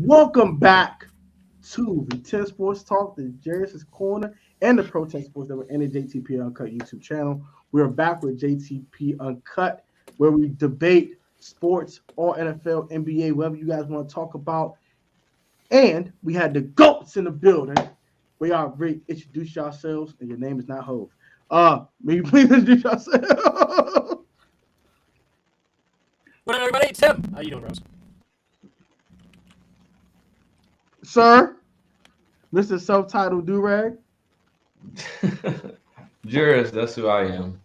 Welcome back to the 10 Sports Talk, the Jairus' Corner, and the Pro 10 Sports that were in the JTP Uncut YouTube channel. We are back with JTP Uncut, where we debate sports, all NFL, NBA, whatever you guys want to talk about. And we had the GOATs in the building. We are ready to introduce yourselves, and your name is not Hove. May you please introduce yourself? What up, everybody? It's Tim. How you doing, Rose? Sir, Mr. Self-Titled Durag. Juris, that's who I am.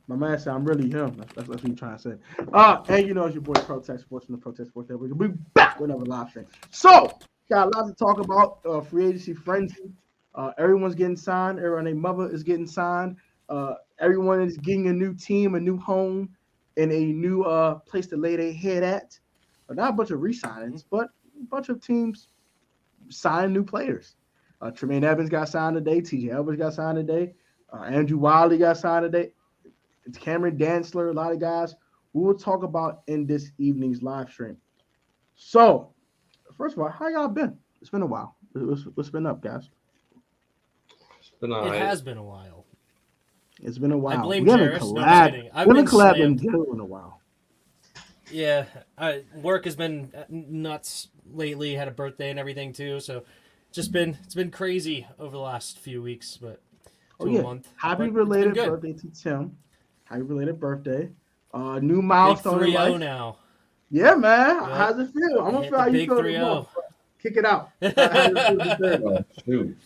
My man said, I'm really him. That's what he's trying to say. And you know, it's your boy Protect Sports from the Protect Sports Network. We'll be back with another live stream. So, got a lot to talk about. Free agency frenzy. Everyone's getting signed. Everyone, their mother is getting signed. Everyone is getting a new team, a new home, and a new place to lay their head at. Not a bunch of re-signings, but a bunch of teams signing new players. Tremaine Evans got signed today. TJ Edwards got signed today. Andrew Wiley got signed today. It's Cameron Dantzler, a lot of guys we will talk about in this evening's live stream. So, first of all, how y'all been? It's been a while. What's been up, guys? It has been a while. It's been a while. I blame we haven't Jairus. collabed. No, I'm kidding. We haven't collabed in a while. Yeah, work has been nuts lately. Had a birthday and everything too, so it's been crazy over the last few weeks. But a month. Happy related birthday to Tim. Happy related birthday. New milestone big 3-0 in life. now. Yeah, man. Yep. How's it feel? I'm gonna feel how you big feel. 3-0. Kick it out. How it feel Shoot.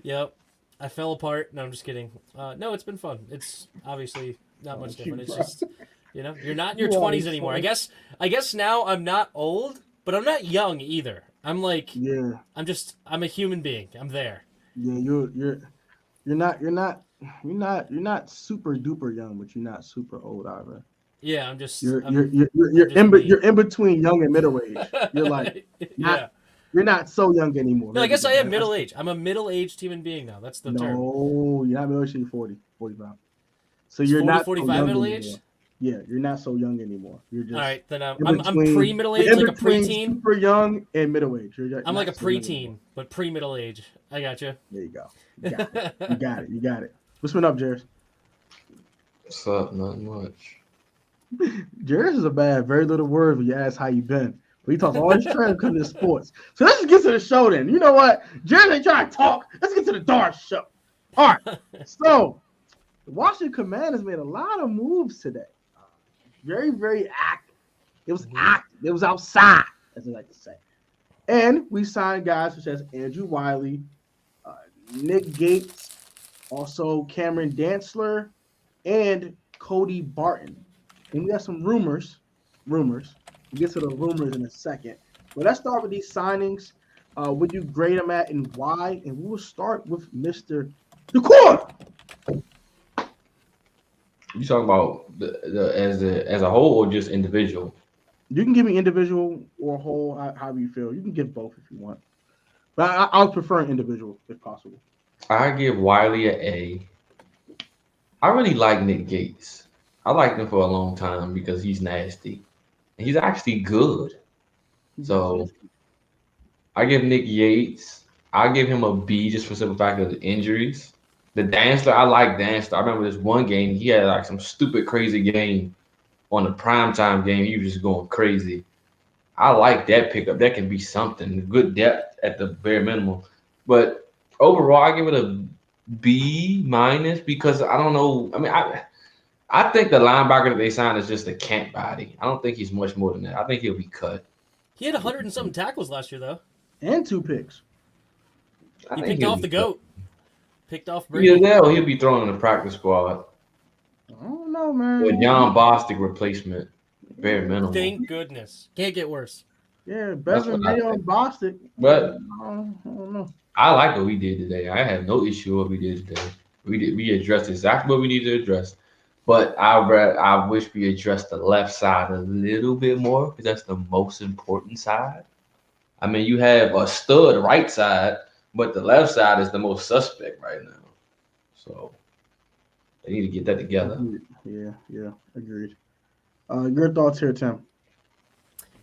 Yep, I fell apart. No, I'm just kidding. No, it's been fun. It's obviously not much different. It's just you're not in your 20s anymore. I guess now I'm not old, but I'm not young either. I'm like I'm a human being. I'm there. Yeah, you're not super duper young, but you're not super old either. Yeah, I'm just you're just in between young and middle age. You're like you're not so young anymore. No, I guess I am middle age. I'm a middle-aged human being now. That's the term. No, you're not middle age. You're 40, 45. So It's you're 40, not 45 so middle anymore. age. Yeah, you're not so young anymore. You're just all right. Then I'm between, pre-middle age, like a preteen. Super young and middle age. I'm like a preteen, but pre-middle age. I got you. There you go. You got it. What's been up, Jairus? What's up? Not much. Jairus is a bad, very little word when you ask how you been. But he talks all his trash because of sports. So let's just get to the show then. You know what? Jairus ain't trying to talk. Let's get to the darn show. All right. So the Washington Commanders made a lot of moves today. Very, very active. It was active. It was outside, as I like to say. And we signed guys such as Andrew Wiley, Nick Gates, also Cameron Dantzler, and Cody Barton. And we got some rumors. We'll get to the rumors in a second. But let's start with these signings. Would you grade them at and why? And we will start with Mr. DeCour. You talking about as a whole or just individual? You can give me individual or whole, however you feel. You can give both if you want. But I'll prefer an individual if possible. I give Wiley an A. I really like Nick Gates. I liked him for a long time because he's nasty. And he's actually good. So I give Nick Yates. I give him a B just for the simple fact of the injuries. The Dantzler, I like Dantzler. I remember this one game, he had like some stupid, crazy game on the primetime game. He was just going crazy. I like that pickup. That can be something. Good depth at the bare minimum. But overall, I give it a B minus because I don't know. I mean, I think the linebacker that they signed is just a camp body. I don't think he's much more than that. I think he'll be cut. He had 100 and something tackles last year, though. And 2 picks. He picked off the GOAT. Picked off Brady. Yeah, he'll be thrown in the practice squad. I don't know, man. With John Bostic replacement. Bare minimum. Thank goodness. Can't get worse. Yeah, better than Mayo and Bostic. But I don't know. I like what we did today. I have no issue with what we did today. We addressed exactly what we need to address. But I wish we addressed the left side a little bit more because that's the most important side. I mean, you have a stud right side, but the left side is the most suspect right now. So they need to get that together. Yeah, agreed. Your thoughts here, Tim?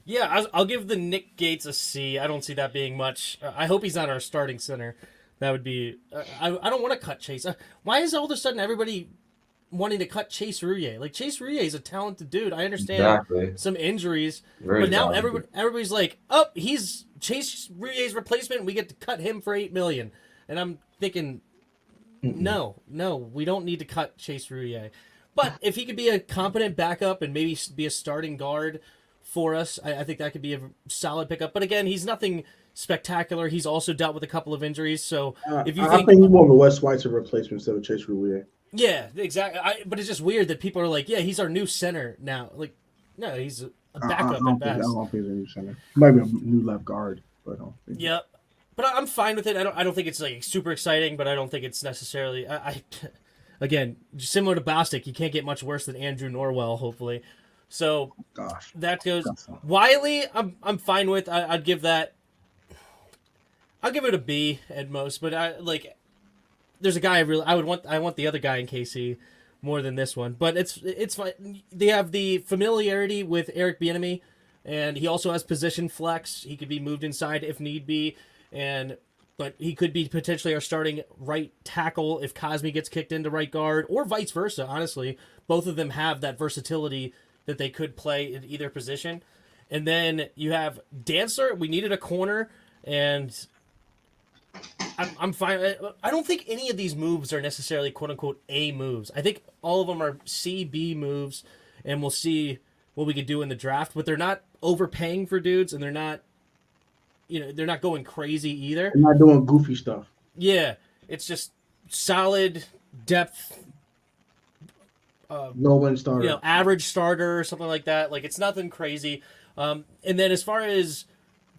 Yeah, I'll give the Nick Gates a C. I don't see that being much. I hope he's not our starting center. That would be. I don't want to cut Chase. Why is all of a sudden everybody wanting to cut Chase Rouillet? Like Chase Rouillet is a talented dude. I understand Exactly. some injuries, Very but now talented. everybody's like, oh, he's Chase Rouillet's replacement. We get to cut him for $8 million, and I'm thinking, no, we don't need to cut Chase Rouillet. But if he could be a competent backup and maybe be a starting guard for us, I think that could be a solid pickup. But again, he's nothing spectacular. He's also dealt with a couple of injuries. So if you I think he's more of a Wes Schweitzer replacement instead of Chase Rouillet. yeah, exactly. But it's just weird that people are like, yeah, he's our new center now. Like, no, he's a backup at I best. don't think he's a new center. Maybe a new left guard, but I don't think. Yeah, but I'm fine with it. I don't think it's like super exciting, but I don't think it's necessarily. Again, similar to Bostic, you can't get much worse than Andrew Norwell, hopefully. So Gosh, that goes. Wiley, I'm fine with. I'd give that. I'll give it a B at most, but there's a guy I want the other guy in KC more than this one, but it's fine. They have the familiarity with Eric Bieniemy, and he also has position flex. He could be moved inside if need be, but he could be potentially our starting right tackle if Cosme gets kicked into right guard, or vice versa. Honestly, both of them have that versatility that they could play in either position. And then you have Dancer. We needed a corner, and I'm fine. I don't think any of these moves are necessarily quote unquote A moves. I think all of them are C, B moves, and we'll see what we could do in the draft. But they're not overpaying for dudes, and they're not going crazy either. They're not doing goofy stuff. Yeah, it's just solid depth. No win starter. Average starter or something like that. Like it's nothing crazy. And then as far as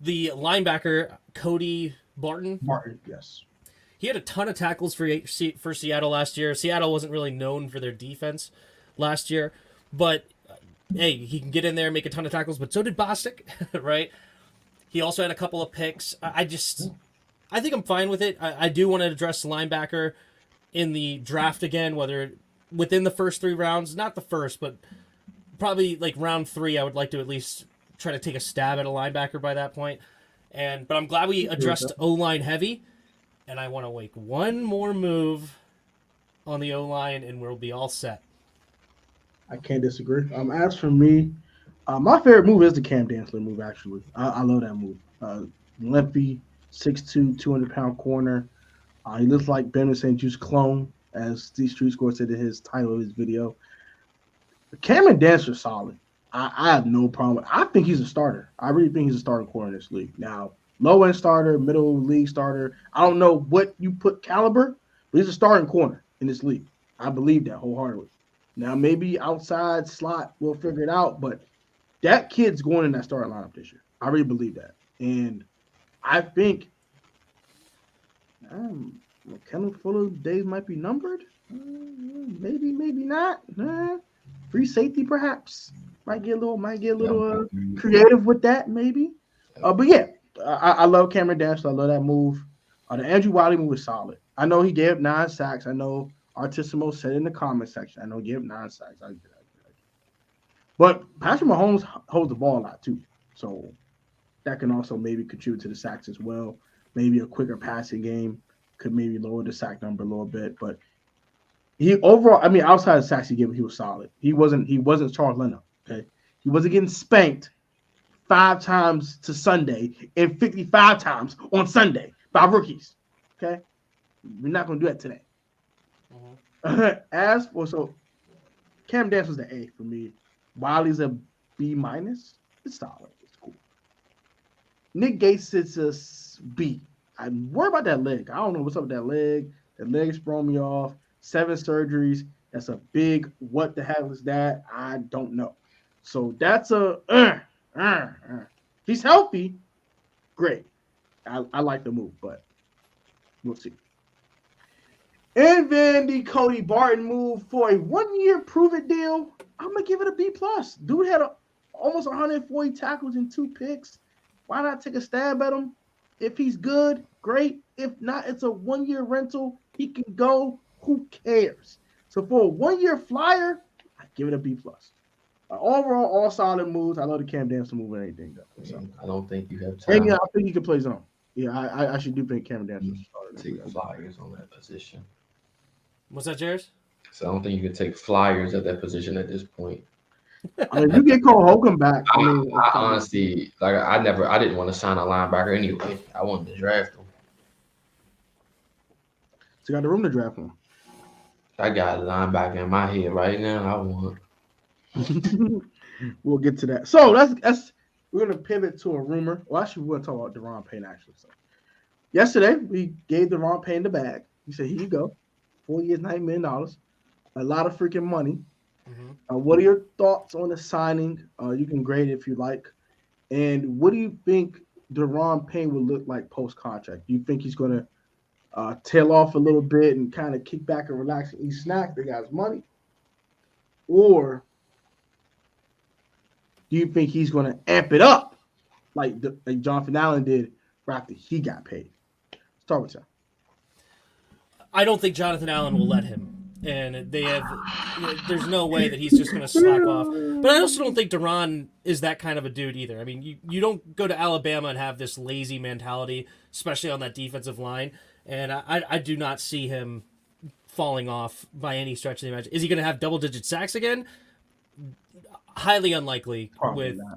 the linebacker, Cody Barton, yes. he had a ton of tackles for Seattle last year. Seattle wasn't really known for their defense last year, but hey, he can get in there and make a ton of tackles. But so did Bostic, right? He also had a couple of picks. I think I'm fine with it. I do want to address linebacker in the draft again, whether within the first 3 rounds, not the first, but probably like round 3. I would like to at least try to take a stab at a linebacker by that point. But I'm glad we addressed O-line heavy, and I want to make one more move on the O-line, and we'll be all set. I can't disagree. As for me, my favorite move is the Cam Dantzler move, actually. I love that move. Limpy, 6'2", 200-pound corner. He looks like Ben St. Juice clone, as Steve Street Score said in his title of his video. Cameron Dantzler's solid. I have no problem. I think he's a starter. I really think he's a starting corner in this league. Now, low-end starter, middle league starter. I don't know what you put caliber, but he's a starting corner in this league. I believe that wholeheartedly. Now, maybe outside slot, we'll figure it out, but that kid's going in that starting lineup this year. I really believe that. And I think Kendall Fuller's days might be numbered. Maybe not. Free safety, perhaps. Might get a little creative with that, maybe. But yeah, I love Cameron Dantzler. I love that move. The Andrew Wiley move is solid. I know he gave 9 sacks. I know Artissimo said in the comment section. I know he gave 9 sacks. I get it. But Patrick Mahomes holds the ball a lot too, so that can also maybe contribute to the sacks as well. Maybe a quicker passing game could maybe lower the sack number a little bit, but he overall, I mean, outside of sacks he gave, he was solid. He wasn't Charles Leno. Okay, he wasn't getting spanked 5 times to Sunday and 55 times on Sunday by rookies. Okay, we're not gonna do that today. As for Cam Dantzler was the A for me. Wiley's a B minus. It's solid. It's cool. Nick Gates sits a B. I'm worried about that leg. I don't know what's up with that leg. That leg's thrown me off. 7 surgeries. That's a big what the hell is that? I don't know. So that's a He's healthy. Great. I like the move, but we'll see. And then the Cody Barton move for a 1-year prove-it deal. I'm going to give it a B+. Dude had almost 140 tackles and 2 picks. Why not take a stab at him? If he's good, great. If not, it's a 1-year rental. He can go. Who cares? So for a 1-year flyer, I give it a B+. Overall, all solid moves. I love the Cam Dancer move and everything. Though, so. I don't think you have And time yeah, I think he can play zone. Yeah, I actually do think Cam Dancer to take flyers on that position. What's that, Jared? So I don't think you can take flyers at that position at this point. I mean, if you get Cole Holcomb back, I mean, I honestly, like, I didn't want to sign a linebacker anyway. I wanted to draft him. So you got the room to draft him. I got a linebacker in my head right now. I want. We'll get to that. So we're gonna pivot to a rumor. Well, actually, we're gonna talk about Daron Payne actually. So yesterday we gave Daron Payne the bag. He said, "Here you go, 4 years, $9 million, a lot of freaking money." Mm-hmm. What are your thoughts on the signing? You can grade it if you like. And what do you think Daron Payne will look like post contract? Do you think he's gonna tail off a little bit and kind of kick back and relax and eat snacks? They got his money, or do you think he's going to amp it up like Jonathan Allen did after he got paid? Start with you. I don't think Jonathan Allen will let him. And there's no way that he's just going to slack off. But I also don't think Daron is that kind of a dude either. I mean, you don't go to Alabama and have this lazy mentality, especially on that defensive line. And I do not see him falling off by any stretch of the imagination. Is he going to have double-digit sacks again? Highly unlikely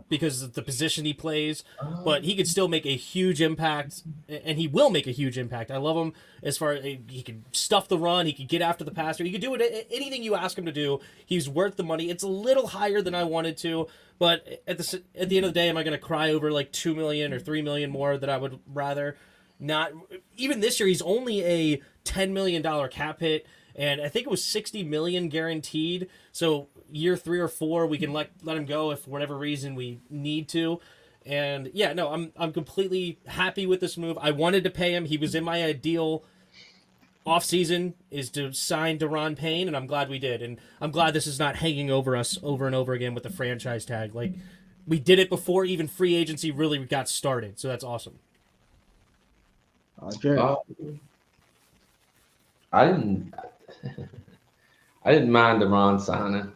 because of the position he plays, but he could still make a huge impact, and he will make a huge impact. I love him as far as he can stuff the run, he can get after the passer, he can do anything you ask him to do. He's worth the money. It's a little higher than I wanted to, but at the end of the day, am I going to cry over like $2 million or $3 million more that I would rather not? Even this year, he's only a $10 million cap hit. And I think it was $60 million guaranteed. So year 3 or 4, we can let him go if for whatever reason we need to. And yeah, no, I'm completely happy with this move. I wanted to pay him. He was in my ideal offseason is to sign Daron Payne, and I'm glad we did. And I'm glad this is not hanging over us over and over again with the franchise tag. Like, we did it before even free agency really got started. So that's awesome. I didn't mind Daron signing.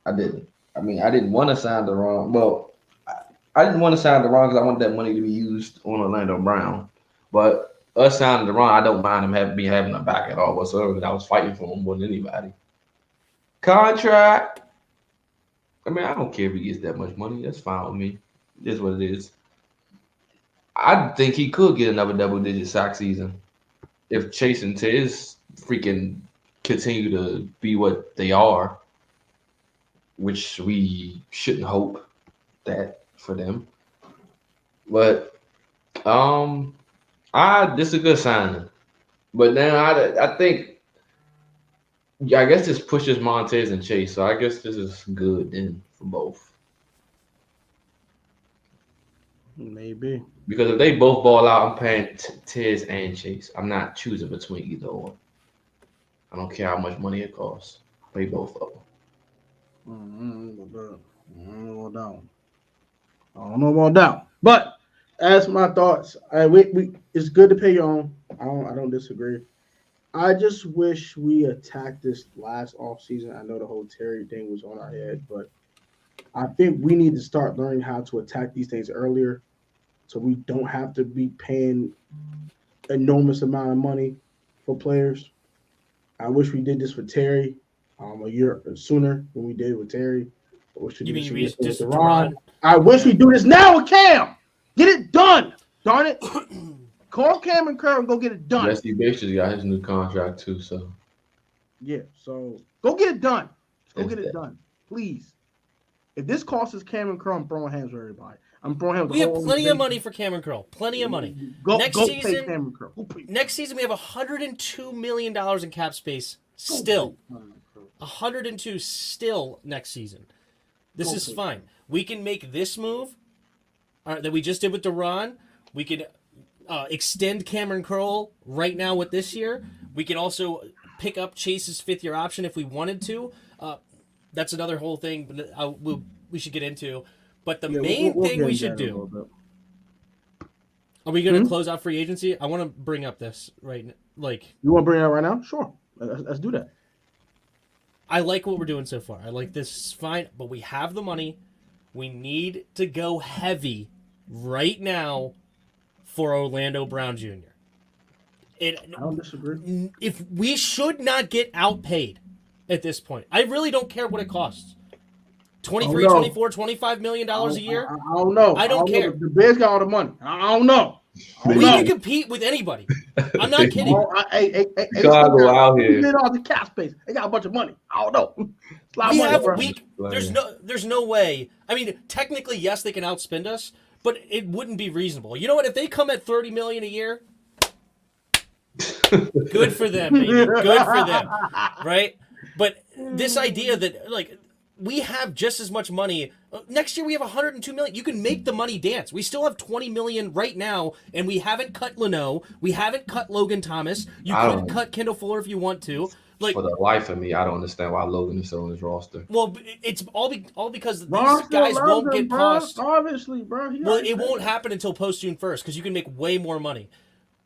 I didn't. I mean, I didn't want to sign Daron. Well, I didn't want to sign Daron because I wanted that money to be used on Orlando Brown. But us signing Daron, I don't mind him having a back at all whatsoever. I was fighting for him more than anybody. Contract. I mean, I don't care if he gets that much money. That's fine with me. It is what it is. I think he could get another double-digit sack season if Chase and Tiz freaking continue to be what they are, which we shouldn't hope that for them. But this is a good signing. But then I think, I guess this pushes Montez and Chase, so I guess this is good then for both. Maybe. Because if they both ball out, I'm paying Tiz and Chase. I'm not choosing between either or. I don't care how much money it costs. Pay both of them. I don't know about that. But as my thoughts, it's good to pay your own. I don't disagree. I just wish we attacked this last offseason. I know the whole Terry thing was on our head, but I think we need to start learning how to attack these things earlier so we don't have to be paying enormous amount of money for players. I wish we did this for Terry a year sooner than we did with Terry. I wish we did this with Daron. I wish we do this now with Cam. Get it done. Darn it. Call Cam and Kerr and go get it done. Jesse Bates just got his new contract too, so. Yeah, so go get it done. Go get it done, please. If this costs us Cam and Kerr, I'm throwing hands with everybody. We have plenty of money for Cameron Curl. Plenty of money. Next season, we have $102 million in cap space still. 102 still next season. This is fine. We can make this move that we just did with Daron. We could extend Cameron Curl right now with this year. We can also pick up Chase's 5th-year option if we wanted to. That's another whole thing we should get into. But the main thing we should do. Are we going to close out free agency? I want to bring up this right. You want to bring it out right now? Sure. Let's do that. I like what we're doing so far. I like this fine, but we have the money. We need to go heavy right now for Orlando Brown Jr. I don't disagree. If we should not get outpaid at this point. I really don't care what it costs. 23, 24, $25 million a year? I don't know. I don't care. The Bears got all the money. I don't know. We can compete with anybody. I'm not kidding. Chicago out here. They all the cap space. They got a bunch of money. I don't know. It's a lot of money, there's no way. I mean, technically, yes, they can outspend us, but it wouldn't be reasonable. You know what? If they come at $30 million a year, good for them, baby. Good for them, right? But this idea that like we have just as much money next year, we have $102 million. You can make the money dance. We still have $20 million right now, and we haven't cut Leno. We haven't cut Logan Thomas. You could cut Kendall Fuller if you want to. Like, for the life of me, I don't understand why Logan is still on his roster. Well, it's all because these guys won't get paused. Obviously, bro. Well, it won't happen until post June 1st because you can make way more money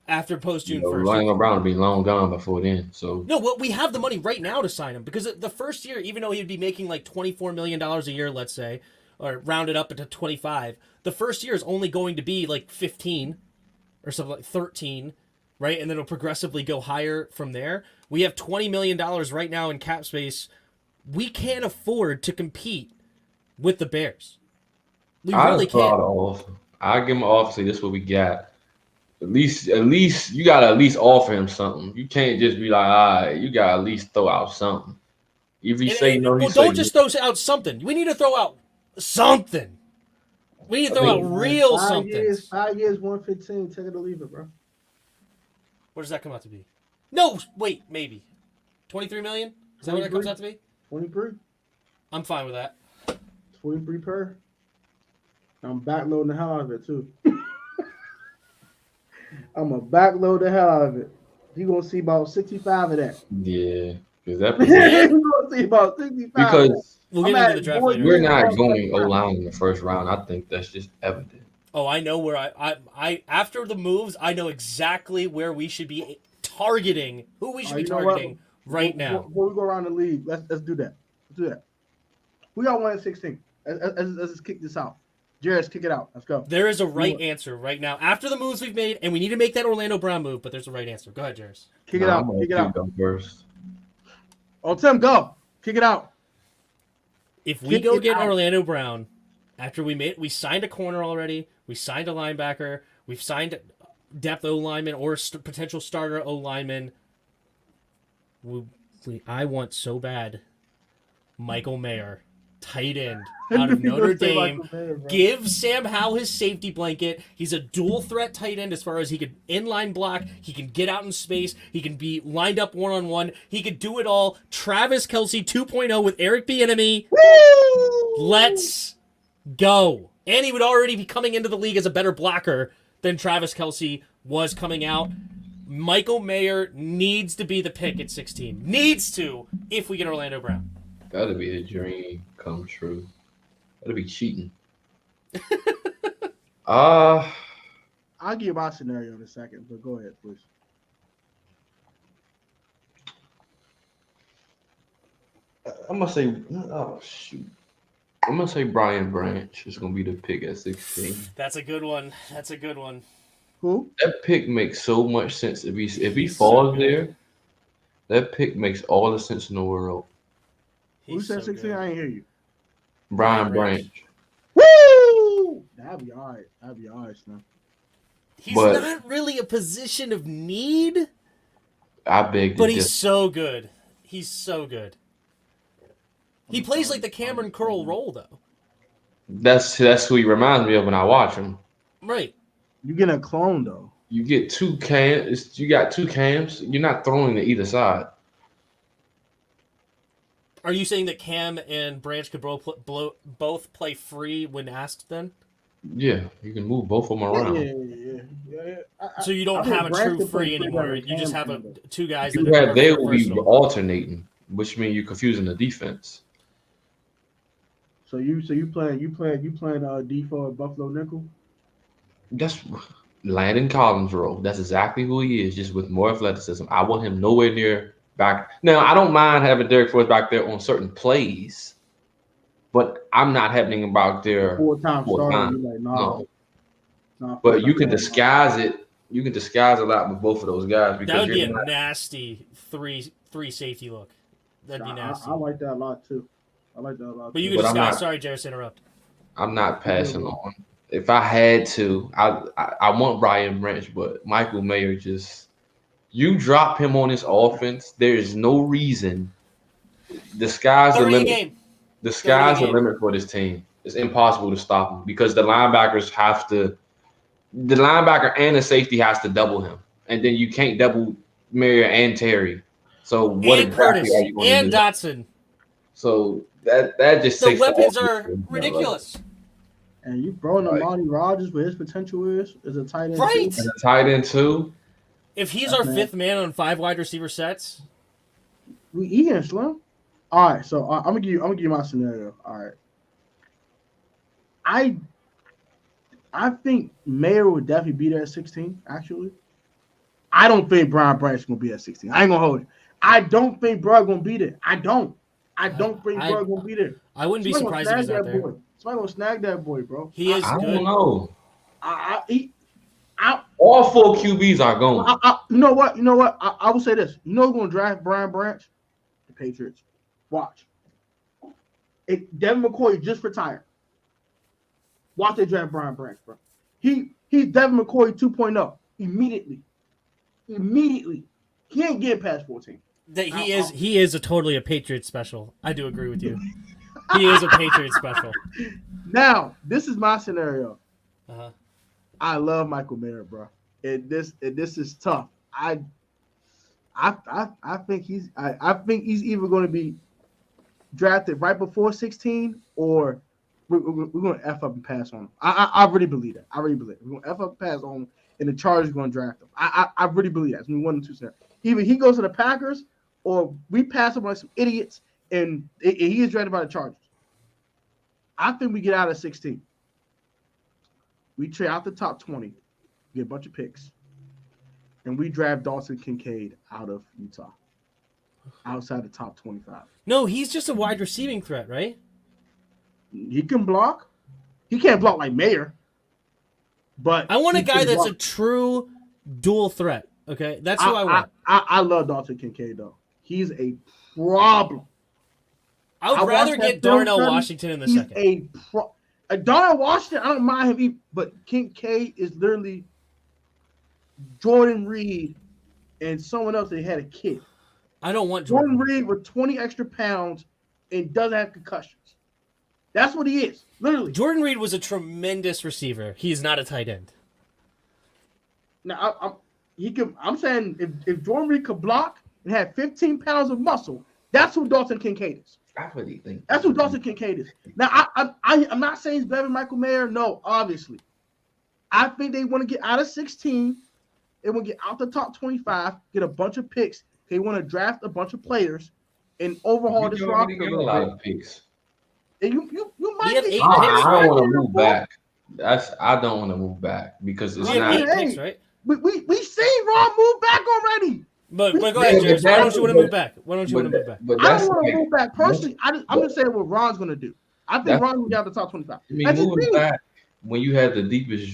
after post June 1st. Orlando Brown will be long gone before then. So no, well, we have the money right now to sign him because the first year, even though he'd be making like $24 million a year, let's say, or rounded up into 25, the first year is only going to be like 15 or something like 13, right? And then it'll progressively go higher from there. We have $20 million right now in cap space. We can't afford to compete with the Bears. We really can't. I give him an offer. Say this is what we got. At least you gotta at least offer him something. You can't just be like, all right, you gotta at least throw out something. If you say no, don't just throw out something. We need to throw out something. We need to throw out real something. 5 years, 115. Take it or leave it, bro. What does that come out to be? No, wait, maybe 23 million. Is that what that comes out to be? 23. I'm fine with that. 23 per. I'm backloading the hell out of it too. I'm gonna backload the hell out of it. You gonna see about 65 of that. Yeah, because that. You gonna see about 65. Because we'll get into the draft later. We're not going O-line in the first round. I think that's just evident. Oh, I know where I after the moves, I know exactly where we should be targeting. Who we should be targeting right now. Before we go around the league, let's do that. Let's do that. We got 1 in 16. Let's just kick this out. Jairus, kick it out. Let's go. There is a right answer right now after the moves we've made, and we need to make that Orlando Brown move, but there's a right answer. Go ahead, Jairus. Kick it out. Kick it out. First. Oh, Tim, go. Kick it out. If we go get Orlando Brown, after we signed a corner already, we signed a linebacker, we've signed depth O-lineman or potential starter O-lineman. I want so bad Michael Mayer, tight end out of Notre Dame. Give Sam Howell his safety blanket. He's a dual threat tight end as far as he could inline block. He can get out in space. He can be lined up one-on-one. He could do it all. Travis Kelce 2.0 with Eric Bieniemy. Let's go. And he would already be coming into the league as a better blocker than Travis Kelce was coming out. Michael Mayer needs to be the pick at 16. Needs to, if we get Orlando Brown. That'd be the dream come true. That'd be cheating. I'll give you my scenario in a second, but go ahead, please. I'm gonna say, oh shoot. I'm gonna say Brian Branch is gonna be the pick at 16. That's a good one. That's a good one. Who? That pick makes so much sense. If he falls there, that pick makes all the sense in the world. Who said 16? I ain't hear you. Brian Branch. Woo! That'd be all right. That'd be all right, man. He's not really a position of need. I beg. But he's so good. He's so good. He plays like the Cameron Curl role, though. That's who he reminds me of when I watch him. Right. You get a clone though. You get two cams. You got two cams. You're not throwing to either side. Are you saying that Cam and Branch could both play free when asked then? Yeah, you can move both of them around. Yeah. So you don't have a true free anymore. You just have two guys. They will be alternating, which means you're confusing the defense. So you playing D4 at Buffalo nickel? That's Landon Collins' role. That's exactly who he is, just with more athleticism. I want him nowhere near back. Now, I don't mind having Derek Force back there on certain plays, but I'm not having him back there Full-time full starter. time. You're like, No. nah, But you full-time can starter. disguise it. You can disguise a lot with both of those guys That because would be you're a not. nasty three safety look. That'd be nasty. I like that a lot too. But you But could I'm disguise. not. Sorry, Jairus, to interrupt. I'm not passing on. If I had to, I want Brian Branch, but Michael Mayer just. You drop him on this offense. There is no reason. The sky's the 30 a limit. game. The 30 a sky's the game. limit for this team. It's impossible to stop him because the linebackers have to. The linebacker and the safety has to double him, and then you can't double Mayer and Terry. So what And exactly Curtis. are you going And to do? Dotson. So that just The takes weapons the are ridiculous. And you throwing Right. Amani Rodgers, what his potential is a tight end. Right. Too. And a tight end too. If he's That's our nasty. fifth man on 5 wide receiver sets, We eating Slim. All right, so I'm gonna give you my scenario. All right, I think Mayer would definitely be there at 16. Actually, I don't think Brian Branch is gonna be at 16. I ain't gonna hold it. I don't think Bro gonna be there. I don't think Bro gonna be there. I wouldn't be surprised if he's not there. Boy. Somebody gonna snag that boy, bro. He is I good. don't know. I All 4 QBs are going. you know what? I will say this. You know who's gonna draft Brian Branch? The Patriots. Watch. Devin McCoy just retired. Watch they draft Brian Branch, bro. He's Devin McCoy 2.0 immediately. He ain't getting past 14. That he is totally a Patriot special. I do agree with you. He is a Patriot special. Now, this is my scenario. Uh-huh. I love Michael Mayer, bro. And this is tough. I think he's either going to be drafted right before 16 or we're going to F up and pass on him. I really believe that. We're going to F up and pass on him, and the Chargers are going to draft him. I really believe that. It's going to be 1 or 2 scenarios. Either he goes to the Packers or we pass him like some idiots and he is drafted by the Chargers. I think we get out of 16. We trade out the top 20, get a bunch of picks, and we draft Dawson Kincaid out of Utah, outside the top 25. No, he's just a wide receiving threat, right? He can block. He can't block like Mayer. But I want a he guy can that's block. a true dual threat. Okay, that's who I want. I love Dawson Kincaid though. He's a problem. I would rather get Darnell Washington in the second. Darnell Washington, I don't mind him, but Kincaid is literally Jordan Reed and someone else that had a kid. I don't want Jordan Reed with 20 extra pounds and doesn't have concussions. That's what he is, literally. Jordan Reed was a tremendous receiver. He's not a tight end. Now, I'm saying if Jordan Reed could block and have 15 pounds of muscle, that's who Dawson Kincaid is. I really think That's who Dawson Kincaid is. Now, I'm not saying he's better than Michael Mayer. No, obviously. I think they want to get out of 16. They want to get out the top 25, get a bunch of picks. They want to draft a bunch of players and overhaul this roster. a lot of picks. And you might He had get 8 I picks, don't right? want to move back. I don't want to move back because it's We have not. 8 picks, right? We seen Ron move back already. But go ahead, Jared. Why don't you want to move back? But I don't want to move back personally. I'm just saying what Ron's going to do. I think Ron will get out the top 25. I mean, moving back when you have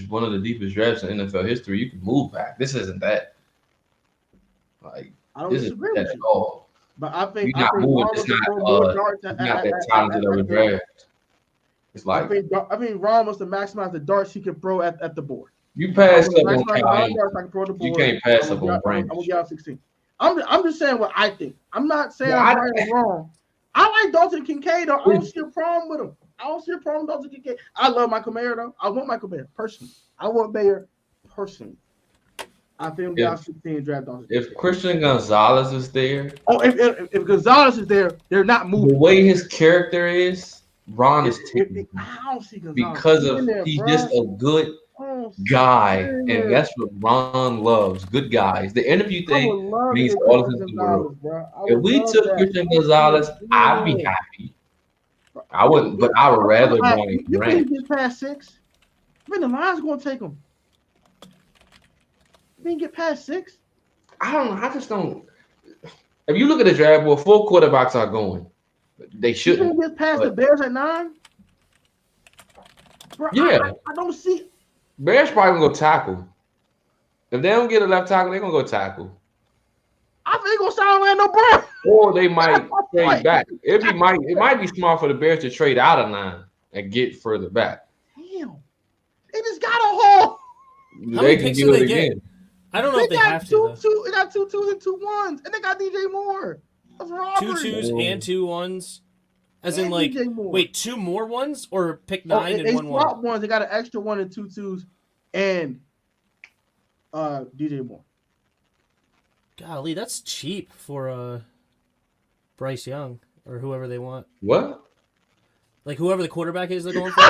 one of the deepest drafts in NFL history, you can move back. This isn't that. Like, I don't this disagree isn't with that you. at all. But I think You're not moving. Ron It's was not that talented of a draft. It's like I think Ron wants to maximize the darts he can throw at the board. you pass up on Kyle. You can't pass up on Branch. I'm gonna get out 16. I'm just saying what I think. I'm not saying I'm right or wrong. I like Dawson Kincaid though. I don't see a problem with him. I don't see a problem with Dawson Kincaid. I love Michael Mayer though. I want Michael Mayer personally. I want Mayer personally. I think we'll get out 16 and draft Dawson. If Christian Gonzalez is there, if Gonzalez is there, they're not moving. the way his character is, Ron is taking I don't see Gonzalez because of he's just a good guy, and that's what Ron loves. Good guys. The interview thing means all of this in the world. If we took Christian Gonzalez, I'd be happy. I wouldn't, but I would rather Branch. You can't get past 6. I mean, the line's going to take him. You didn't get past 6. I don't know. I just don't. If you look at the draft board, 4 quarterbacks are going. They You shouldn't. can't get past the But Bears at 9. Bro, yeah, I don't see. Bears probably gonna go tackle. If they don't get a left tackle, they're gonna go tackle. I think gonna sign Orlando Brown. Or they might trade back. It might be smart for the Bears to trade out of 9 and get further back. Damn, they just got a hole. How many picks do they get? I don't know if they have to. They got 2 2s and 2 1s, and they got DJ Moore. That's robbery. 2 2s and 2 1s. As in, like, wait, 2 more ones or pick 9 and 1 1? They ones. They got an extra 1 and 2 2s and DJ Moore. Golly, that's cheap for Bryce Young or whoever they want. What? Like whoever the quarterback is they're going for.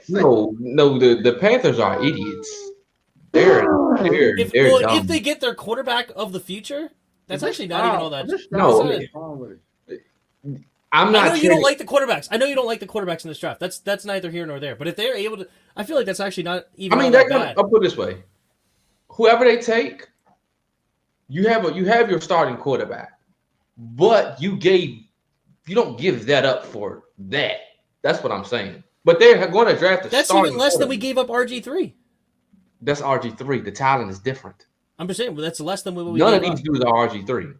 No, the Panthers are idiots. They're dumb. If they get their quarterback of the future, that's actually not even all that. No, I'm not. I know you don't like the quarterbacks. I know you don't like the quarterbacks in this draft. That's neither here nor there. But if they're able to, I feel like that's actually not even. I mean, they're gonna. I'll put it this way: whoever they take, you have your starting quarterback, but you don't give that up for that. That's what I'm saying. But they're going to draft the. That's even less than we gave up RG3. That's RG3. The talent is different. I'm just saying, but that's less than what we. None of these dudes are RG3.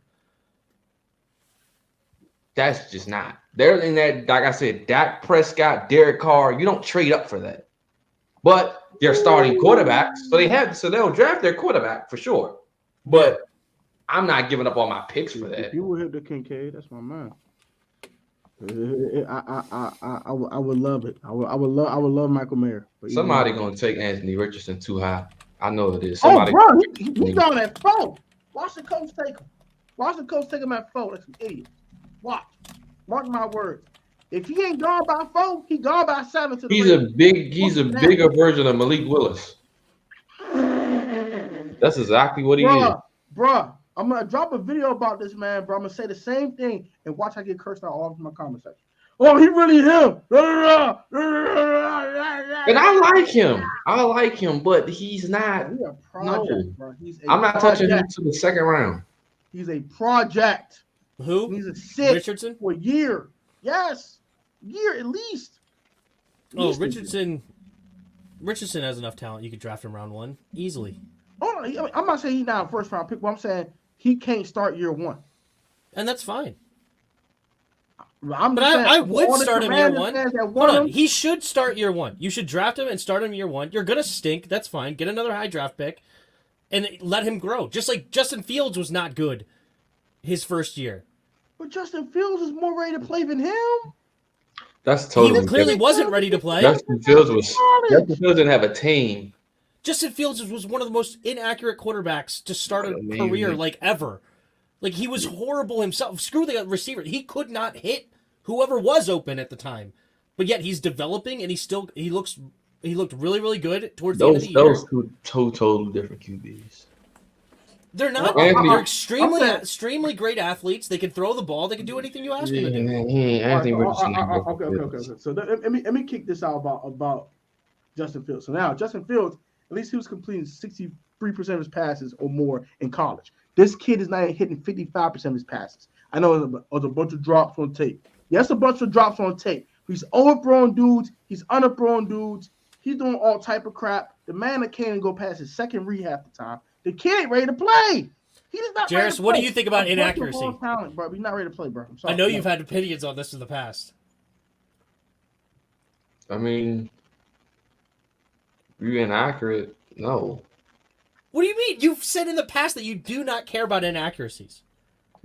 That's just not. They're in that, like I said, Dak Prescott, Derek Carr. You don't trade up for that. But they're starting quarterbacks, so they'll draft their quarterback for sure. But I'm not giving up all my picks for that. If you would hit the Kincaid, that's my man. I would love it. I would love Michael Mayer. Somebody gonna take Anthony Richardson too high. I know it is. Somebody, bro, he's on that 4. Watch the coach take him. Watch the coach take him at 4. That's an idiot. Watch. Mark my words. If he ain't gone by 4, he gone by 7 to the He's a bigger version of Malik Willis. That's exactly what he is. Bruh, I'm gonna drop a video about this man, bro. I'm gonna say the same thing and watch I get cursed out all of my comment section. Oh, he really him. And I like him, but he's not. He's a project, bro. I'm not touching him to the second round. He's a project. Who? He's a sit Richardson for a year. Yes, year at least. Richardson has enough talent. You could draft him round 1 easily. Oh, I'm not saying he's not a first round pick, but I'm saying he can't start year 1, and that's fine. I would start him year 1. Hold on, he should start year 1. You should draft him and start him year 1. You're gonna stink. That's fine. Get another high draft pick, and let him grow. Just like Justin Fields was not good his first year. But Justin Fields is more ready to play than him. That's totally. He clearly wasn't ready to play. Justin Fields didn't have a team. Justin Fields was one of the most inaccurate quarterbacks to start a career like ever. Like he was horrible himself. Screw the receiver. He could not hit whoever was open at the time. But yet he's developing and he looked really, really good towards the end of the year. Those two totally different QBs. They're not. They're extremely great athletes. They can throw the ball. They can do anything you ask them to do. Okay. So let me kick this out about Justin Fields. So now Justin Fields, at least he was completing 63% of his passes or more in college. This kid is not hitting 55% of his passes. I know there's a bunch of drops on tape. Yes, a bunch of drops on tape. He's overthrown dudes. He's underthrown dudes. He's doing all type of crap. The man that can't even go past his second read half the time. The kid ain't ready to play. He's not. Jarris, what do you think about inaccuracy? Talent, bro. He's not ready to play, bro. I know you've had opinions on this in the past. I mean, you're inaccurate. No. What do you mean? You've said in the past that you do not care about inaccuracies.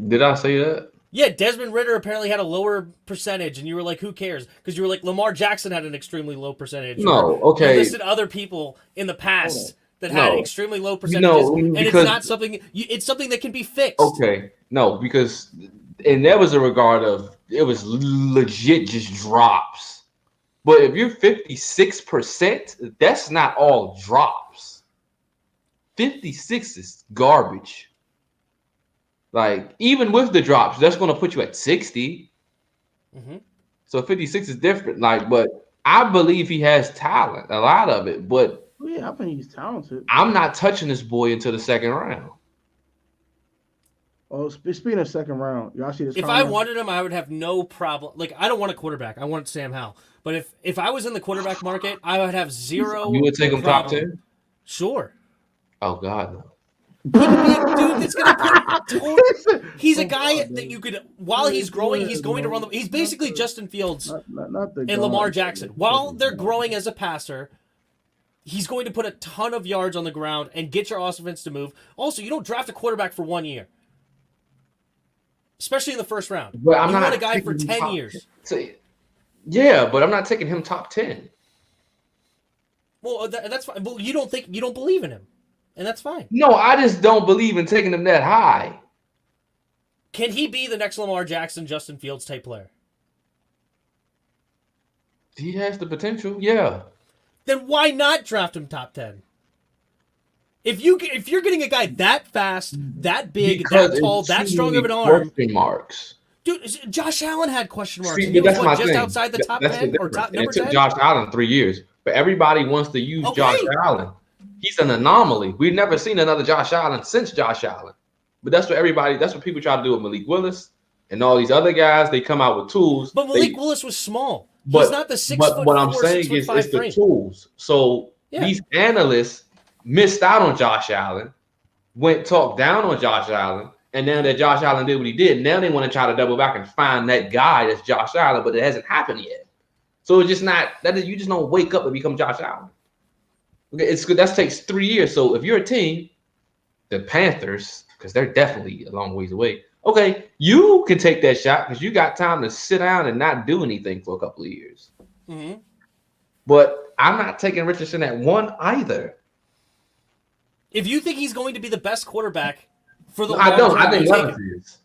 Did I say that? Yeah, Desmond Ridder apparently had a lower percentage, and you were like, who cares? Because you were like, Lamar Jackson had an extremely low percentage. No, okay. You listed other people in the past that had extremely low percentages, and it's not something. It's something that can be fixed. Okay, no, because and that was a regard of it was legit just drops. But if you're 56%, that's not all drops. 56 is garbage. Like even with the drops, that's going to put you at 60. Mm-hmm. So 56 is different. Like, but I believe he has talent, a lot of it, but. Yeah, I think he's talented. I'm not touching this boy until the second round. Oh, speaking of second round, y'all see this? If I wanted him, I would have no problem. Like, I don't want a quarterback. I want Sam Howell. But if I was in the quarterback market, I would have zero. You would take him top problem. 10? Sure. Oh God, no. Dude, that's gonna put. He's a guy that you could, while he's growing, he's going to run the. He's basically Justin Fields and Lamar Jackson. While they're growing as a passer, he's going to put a ton of yards on the ground and get your offense to move. Also, you don't draft a quarterback for 1 year, especially in the first round. But I'm you not want a guy for 10 years. Yeah, but I'm not taking him top 10. Well, that's fine. Well, you don't believe in him, and that's fine. No, I just don't believe in taking him that high. Can he be the next Lamar Jackson, Justin Fields type player? He has the potential, yeah. Then why not draft him top 10? If you're getting a guy that fast, that big, that tall, that strong of an arm, marks. Dude, Josh Allen had question marks. See, He was that's my just thing. outside the top That's 10 or top number 10? It took Josh Allen 3 years, but everybody wants to use Josh Allen. He's an anomaly. We've never seen another Josh Allen since Josh Allen. But that's what people try to do with Malik Willis and all these other guys. They come out with tools. But Malik Willis was small. He's not the 6 foot. What I'm saying is it's the tools. So these analysts missed out on Josh Allen, talked down on Josh Allen, and now that Josh Allen did what he did, now they want to try to double back and find that guy that's Josh Allen, but it hasn't happened yet. So it's just not that you just don't wake up and become Josh Allen. Okay, it's good. That takes 3 years. So if you're a team, the Panthers, because they're definitely a long ways away. Okay, you can take that shot because you got time to sit down and not do anything for a couple of years. Mm-hmm. But I'm not taking Richardson at 1 either. If you think he's going to be the best quarterback for the I don't. I think Levis is.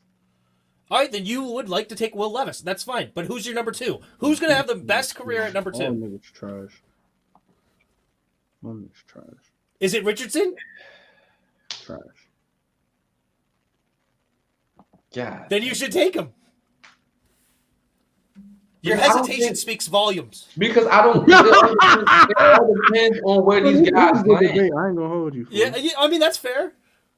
All right, then you would like to take Will Levis. That's fine. But who's your number 2? Who's going to have the best career at number 2? Oh, nigga's trash. Oh, nigga's trash. Is it Richardson? Trash. Yeah. Then you should take him. Your hesitation speaks volumes. Because I don't. It all depends on where these guys land. I ain't gonna hold you. Yeah, I mean that's fair.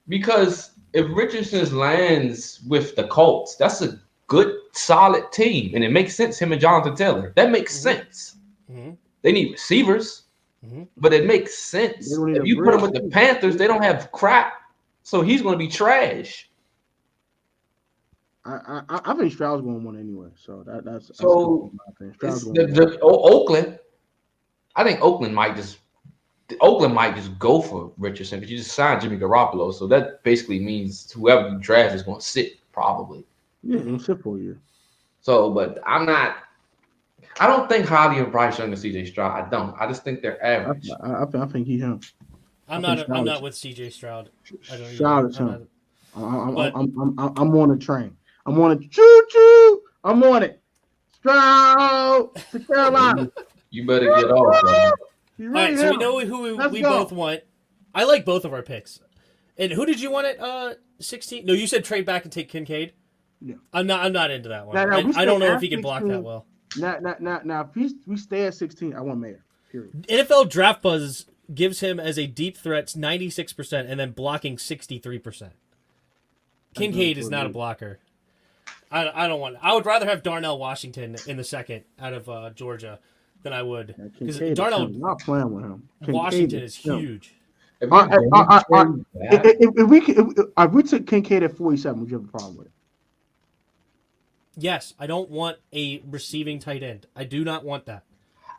Because if Richardson lands with the Colts, that's a good, solid team, and it makes sense. Him and Jonathan Taylor, that makes sense. Mm-hmm. They need receivers, but it makes sense. If you put him with the Panthers, they don't have crap, so he's going to be trash. I think Stroud's going to win anyway, so that's so. Oakland, I think Oakland might just go for Richardson because you just signed Jimmy Garoppolo, so that basically means whoever you draft is going to sit probably. Yeah, he'll sit for a year. So, but I don't think highly of Bryce Young and CJ Stroud. I don't. I just think they're average. I think he's him. I'm not with CJ Stroud. Stroud is him. I'm on the train. I'm on it. Choo-choo. I'm on it. Stroud to Carolina. You better get off. All right, so we know who we both want. I like both of our picks. And who did you want at 16? No, you said trade back and take Kincaid. Yeah. I'm not into that one. Now, I don't know if he can block that well. Now, if we stay at 16, I want Mayer. Period. NFL Draft Buzz gives him as a deep threat 96% and then blocking 63%. Kincaid is not a blocker. I don't want. I would rather have Darnell Washington in the second out of Georgia than I would because Darnell not playing with him. Washington is huge. If we took Kincaid at 47, would you have a problem with it? Yes, I don't want a receiving tight end. I do not want that.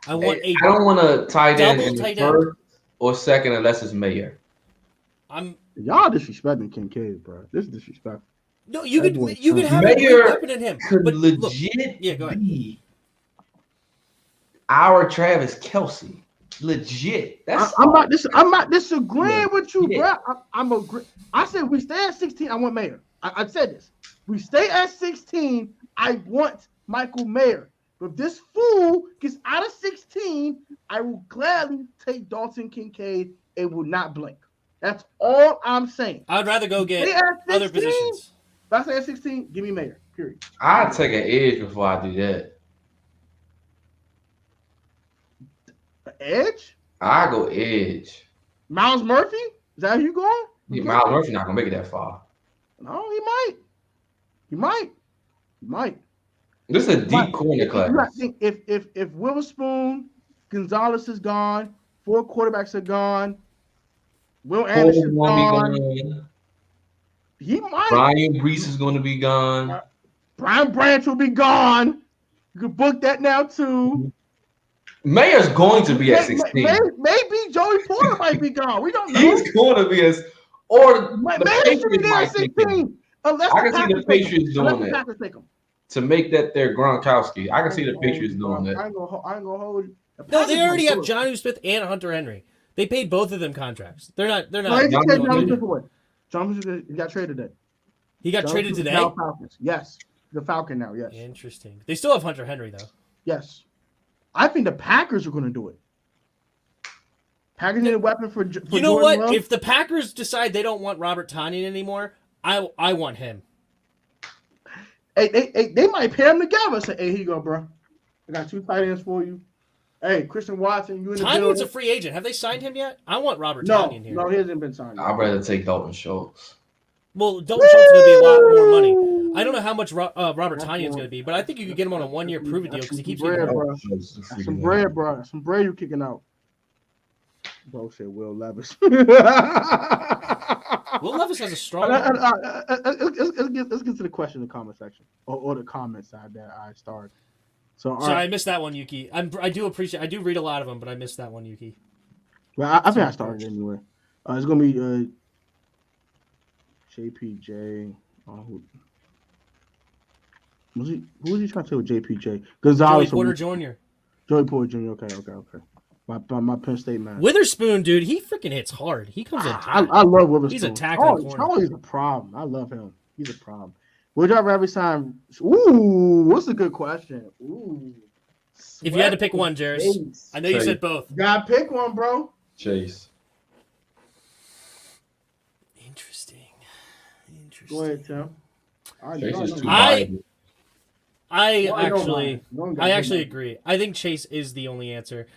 I don't want a tight end in the first or second unless it's Mayer. Y'all disrespecting Kincaid, bro. This is disrespectful. No, you could have Mayer a weapon in him. Could but legit go ahead. be our Travis Kelce. Legit. I'm not disagreeing with you, bro. I'm agree. I said we stay at 16. I want Mayer. I said this. We stay at 16. I want Michael Mayer. But if this fool gets out of 16, I will gladly take Dalton Kincaid and will not blink. That's all I'm saying. I'd rather go get other positions. If I say at 16, give me Mayer. Period. I'd take an edge before I do that. Edge? I go edge. Miles Murphy? Is that how you going? Yeah, Miles Murphy not gonna make it that far. No, he might. He might. This is a deep corner class. I think if Witherspoon, Gonzalez is gone, 4 quarterbacks are gone, Will Anderson's gone. He might. Brian Brees is going to be gone. Brian Branch will be gone. You can book that now too. Mayer's going to be at 16. Maybe Joey Porter might be gone. We don't know. He's going to be or the Patriots might take him. I can see the Patriots doing that. To make that their Gronkowski. I can see the Patriots doing that. I ain't gonna hold you. No, they already have Jonnu Smith and Hunter Henry. They paid both of them contracts. They're not. Jonnu Smith got traded today. He got traded today? Falcons. Yes. The Falcon now, yes. Interesting. They still have Hunter Henry, though. Yes. I think the Packers are going to do it. Packers need a weapon for you know Jordan what? Love. If the Packers decide they don't want Robert Tonyan anymore, I want him. Hey, they might pair him together. Say, hey, here you go, bro. I got 2 tight ends for you. Hey, Christian Watson, you in the Tynan's a free agent. Have they signed him yet? I want Robert Tonyan here. No, he hasn't been signed. I'd rather take Dalton Schultz. Well, Dalton Schultz is going to be a lot more money. I don't know how much Robert Tonyan's going to be, but I think you could get him on a 1-year prove-it deal because he keeps getting bro. Some bread, bro. Some bread you kicking out. Bro said Will Levis. Will Levis has a strong. Let's get to the question in the comment section or the comment side that I started. Sorry, I missed that one, Yuki. I do read a lot of them, but I missed that one, Yuki. Well, I think I started anyway. It's gonna be JPJ. Who was he trying to say with JPJ? Gonzalez. Joey Porter Jr. Joey Porter Jr. Okay. My Penn State man. Witherspoon, dude, he freaking hits hard. He comes in hot. I love Witherspoon. He's a tackling corner. Charlie's a problem. I love him. He's a problem. Would y'all rather sign? Ooh, what's a good question? Ooh. If you had to pick one, Jairus, I know you said both. You gotta pick one, bro. Chase. Interesting. Go ahead, Tim. I actually agree. I think Chase is the only answer.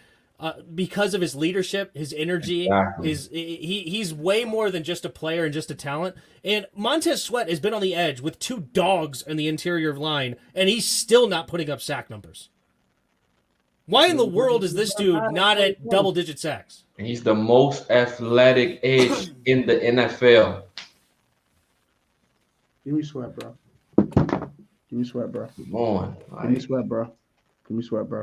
Because of his leadership, his energy, he's way more than just a player and just a talent. And Montez Sweat has been on the edge with 2 dogs in the interior line, and he's still not putting up sack numbers. Why in the world is this dude not at double-digit sacks? He's the most athletic edge in the NFL. Give me Sweat, bro. Come on. Give me Sweat, bro.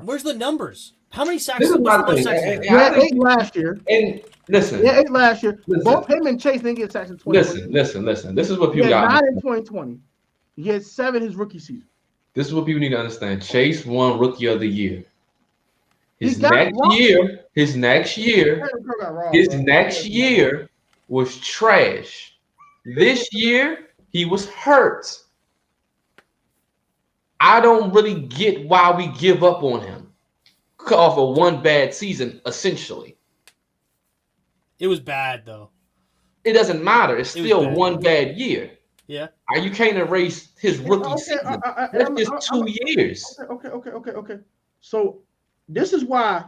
Where's the numbers? How many sacks? This is my thing. He had 8 last year. And listen. He had 8 last year. Both him and Chase didn't get sacks in 2020. Listen. This is what people got. got. 9 in 2020. He had 7 his rookie season. This is what people need to understand. Chase won Rookie of the Year. His next year was trash. This year, he was hurt. I don't really get why we give up on him off of one bad season, essentially. It was bad, though. It doesn't matter. It's still one bad year. Yeah. You can't erase his rookie season. That's just 2 years. Okay. So this is why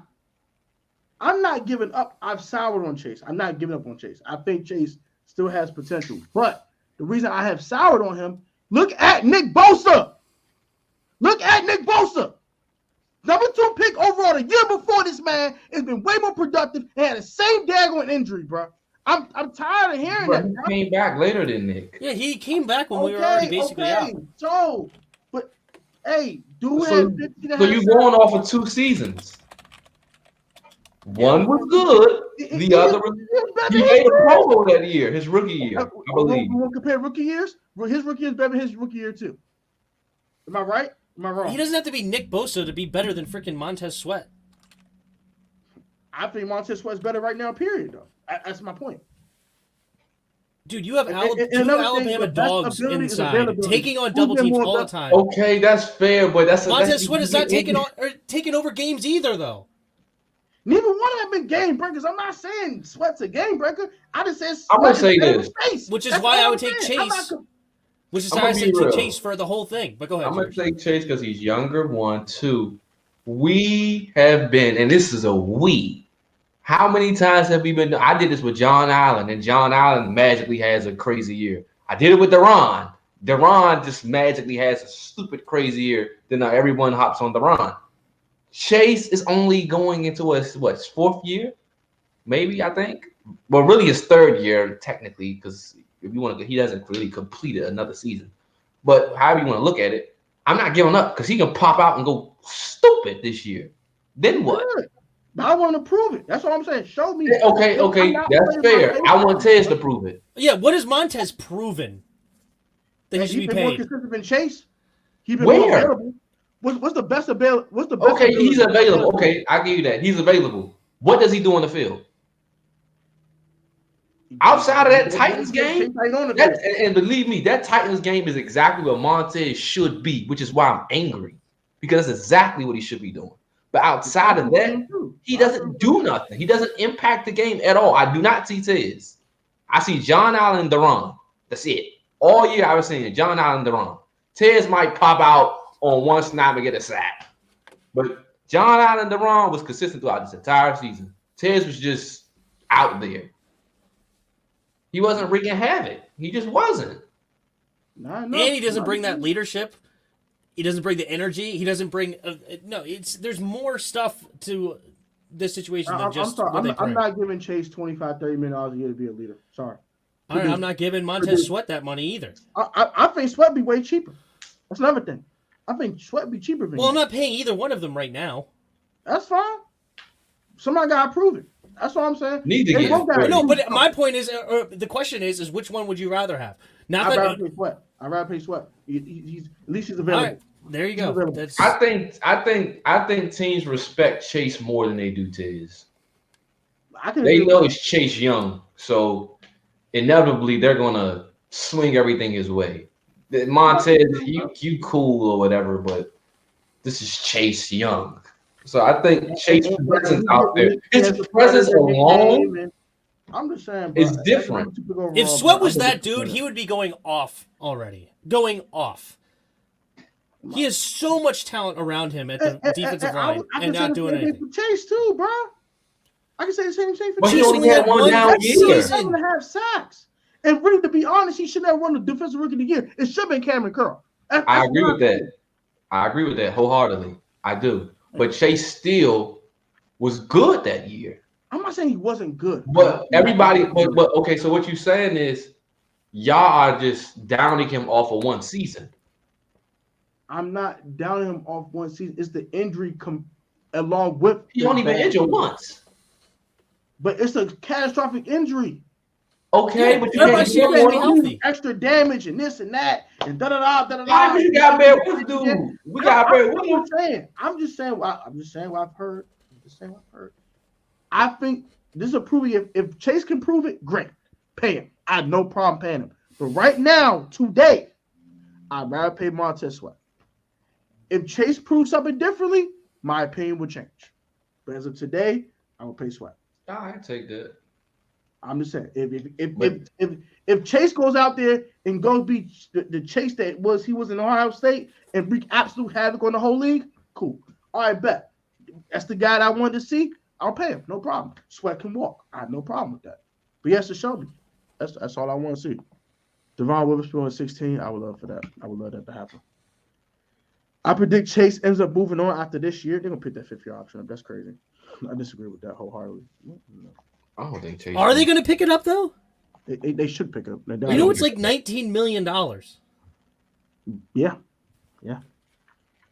I'm not giving up. I've soured on Chase. I'm not giving up on Chase. I think Chase still has potential. But the reason I have soured on him, look at Nick Bosa. Number 2 pick overall the year before this man has been way more productive and had the same daggone injury, bro. I'm tired of hearing that. He came back later than Nick. Yeah, he came back when we were already basically out. So, but hey, so you going off of 2 seasons. One was good. The other was he made a Pro Bowl that year, his rookie year, I believe. You want to compare rookie years? His rookie year is better than his rookie year too. Am I right? Am I wrong? He doesn't have to be Nick Bosa to be better than freaking Montez Sweat. I think Montez Sweat's better right now, period, though. That's my point. Dude, you have 2 Alabama dogs inside, taking on double teams all the time. Okay, that's fair, but Montez Sweat is not taking over games either, though. Neither one of them been game breakers. I'm not saying Sweat's a game breaker. I just said I'm gonna say this, which is why I would take Chase. Which is why I said Chase for the whole thing. But go ahead. I'm gonna take Chase because he's younger. 1, 2. We have been, and this is a we. How many times have we been? I did this with John Allen, and John Allen magically has a crazy year. I did it with Daron, Daron just magically has a stupid crazy year. Then now everyone hops on Daron. Chase is only going into his fourth year, maybe I think. Well, really his third year technically, because if you want to, he hasn't really completed another season. But however you want to look at it, I'm not giving up because he can pop out and go stupid this year. Then what? Good. But I want to prove it. That's what I'm saying. Show me. Okay, that's fair. I want Tez to prove it. Yeah, what has Montez proven that he should be been more paid? consistent than Chase. He's been Where? more available. What's the best available? What's the best? Okay, he's available. Okay, I give you that. He's available. What does he do on the field? Outside of that Titans game, and believe me, that Titans game is exactly what Montez should be, which is why I'm angry, because that's exactly what he should be doing. But outside of that, he doesn't do nothing. He doesn't impact the game at all. I do not see Tez. I see John Allen and Daron. That's it. All year I was saying John Allen and Daron. Tez might pop out on one snap and get a sack. But John Allen and Daron was consistent throughout this entire season. Tez was just out there. He wasn't wreaking havoc. He just wasn't. And he doesn't bring that leadership. He doesn't bring the energy. He doesn't bring there's more stuff to this situation than just I'm sorry. what they bring. I'm not giving Chase $25-30 million a year to be a leader. Sorry. All right, I'm not giving Montez Sweat that money either. I think Sweat be way cheaper. That's another thing. I think Sweat be cheaper than Well, I'm not paying either one of them right now. That's fine. Somebody got to prove it. That's what I'm saying. Need to get no, but my point is, the question is which one would you rather have? Not I'd that rather pay Sweat. I'd rather pay Sweat. He's at least he's available. All right, there you go. That's... I think teams respect Chase more than they do Tez. They know it's Chase Young, so inevitably they're gonna swing everything his way. Montez, you cool or whatever, but this is Chase Young. So I think Chase's presence out there, his presence alone, I'm just saying, bro, it's different. If Sweat was that dude, he would be going off already. Going off. He has so much talent around him at the defensive line and not doing anything. For Chase too, bro. I can say the same thing for Chase. Chase. He only had one down year. 7.5 sacks. And really, to be honest, he should have won the defensive rookie of the year. It should have been Cameron Curl. I agree with that. I agree with that wholeheartedly. I do. But Chase still was good that year. I'm not saying he wasn't good. But everybody, but okay, so what you're saying is y'all are just downing him off of one season. I'm not downing him off one season. It's the injury along with. He only been injured once. But it's a catastrophic injury. Okay, but you healthy. Extra damage and this and that and da da da da da. You got bad with dude. We got bad with you. I'm just saying what I've heard. I think this is a proving. If Chase can prove it, great. Pay him. I have no problem paying him. But right now, today, I'd rather pay Montez Sweat. If Chase proves something differently, my opinion would change. But as of today, I will pay Sweat. I take that. I'm just saying, if Chase goes out there and goes be the Chase that he was in Ohio State and wreak absolute havoc on the whole league, cool. All right, bet. That's the guy that I wanted to see. I'll pay him, no problem. Sweat can walk. I have no problem with that. But he has to show me. That's all I want to see. Devon Witherspoon at 16, I would love for that. I would love that to happen. I predict Chase ends up moving on after this year. They're gonna pick that 5th-year option up. That's crazy. I disagree with that wholeheartedly. I don't think Chase. Are they going to pick it up though? They should pick it up. It's like $19 million. Yeah.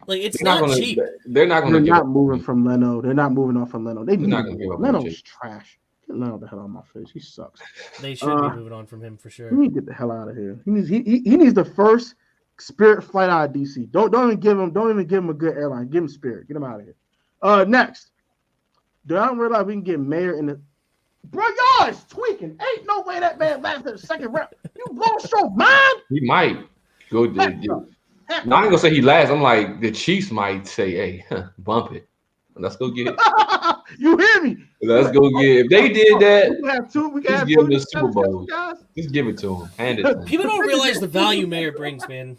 Like it's not cheap. They're not going to. They're not moving from Leno. They're not moving on from Leno. They're not going to give up. Leno's trash. Get Leno the hell out of my face. He sucks. They should be moving on from him for sure. He need to get the hell out of here. He needs the first Spirit flight out of DC. Don't even give him a good airline. Give him Spirit. Get him out of here. Next. Do I realize we can get Mayer in the bro? Y'all is tweaking. Ain't no way that man lasts in the second round. You lost your mind. He might go. No, I ain't gonna say he lasts. I'm like the Chiefs might say, "Hey, bump it. Let's go get it." You hear me? Let's go get it. If they did that, we have two. We just give them the Super Bowl. Just give it to him. Hand it to him. People don't realize the value Mayer brings, man.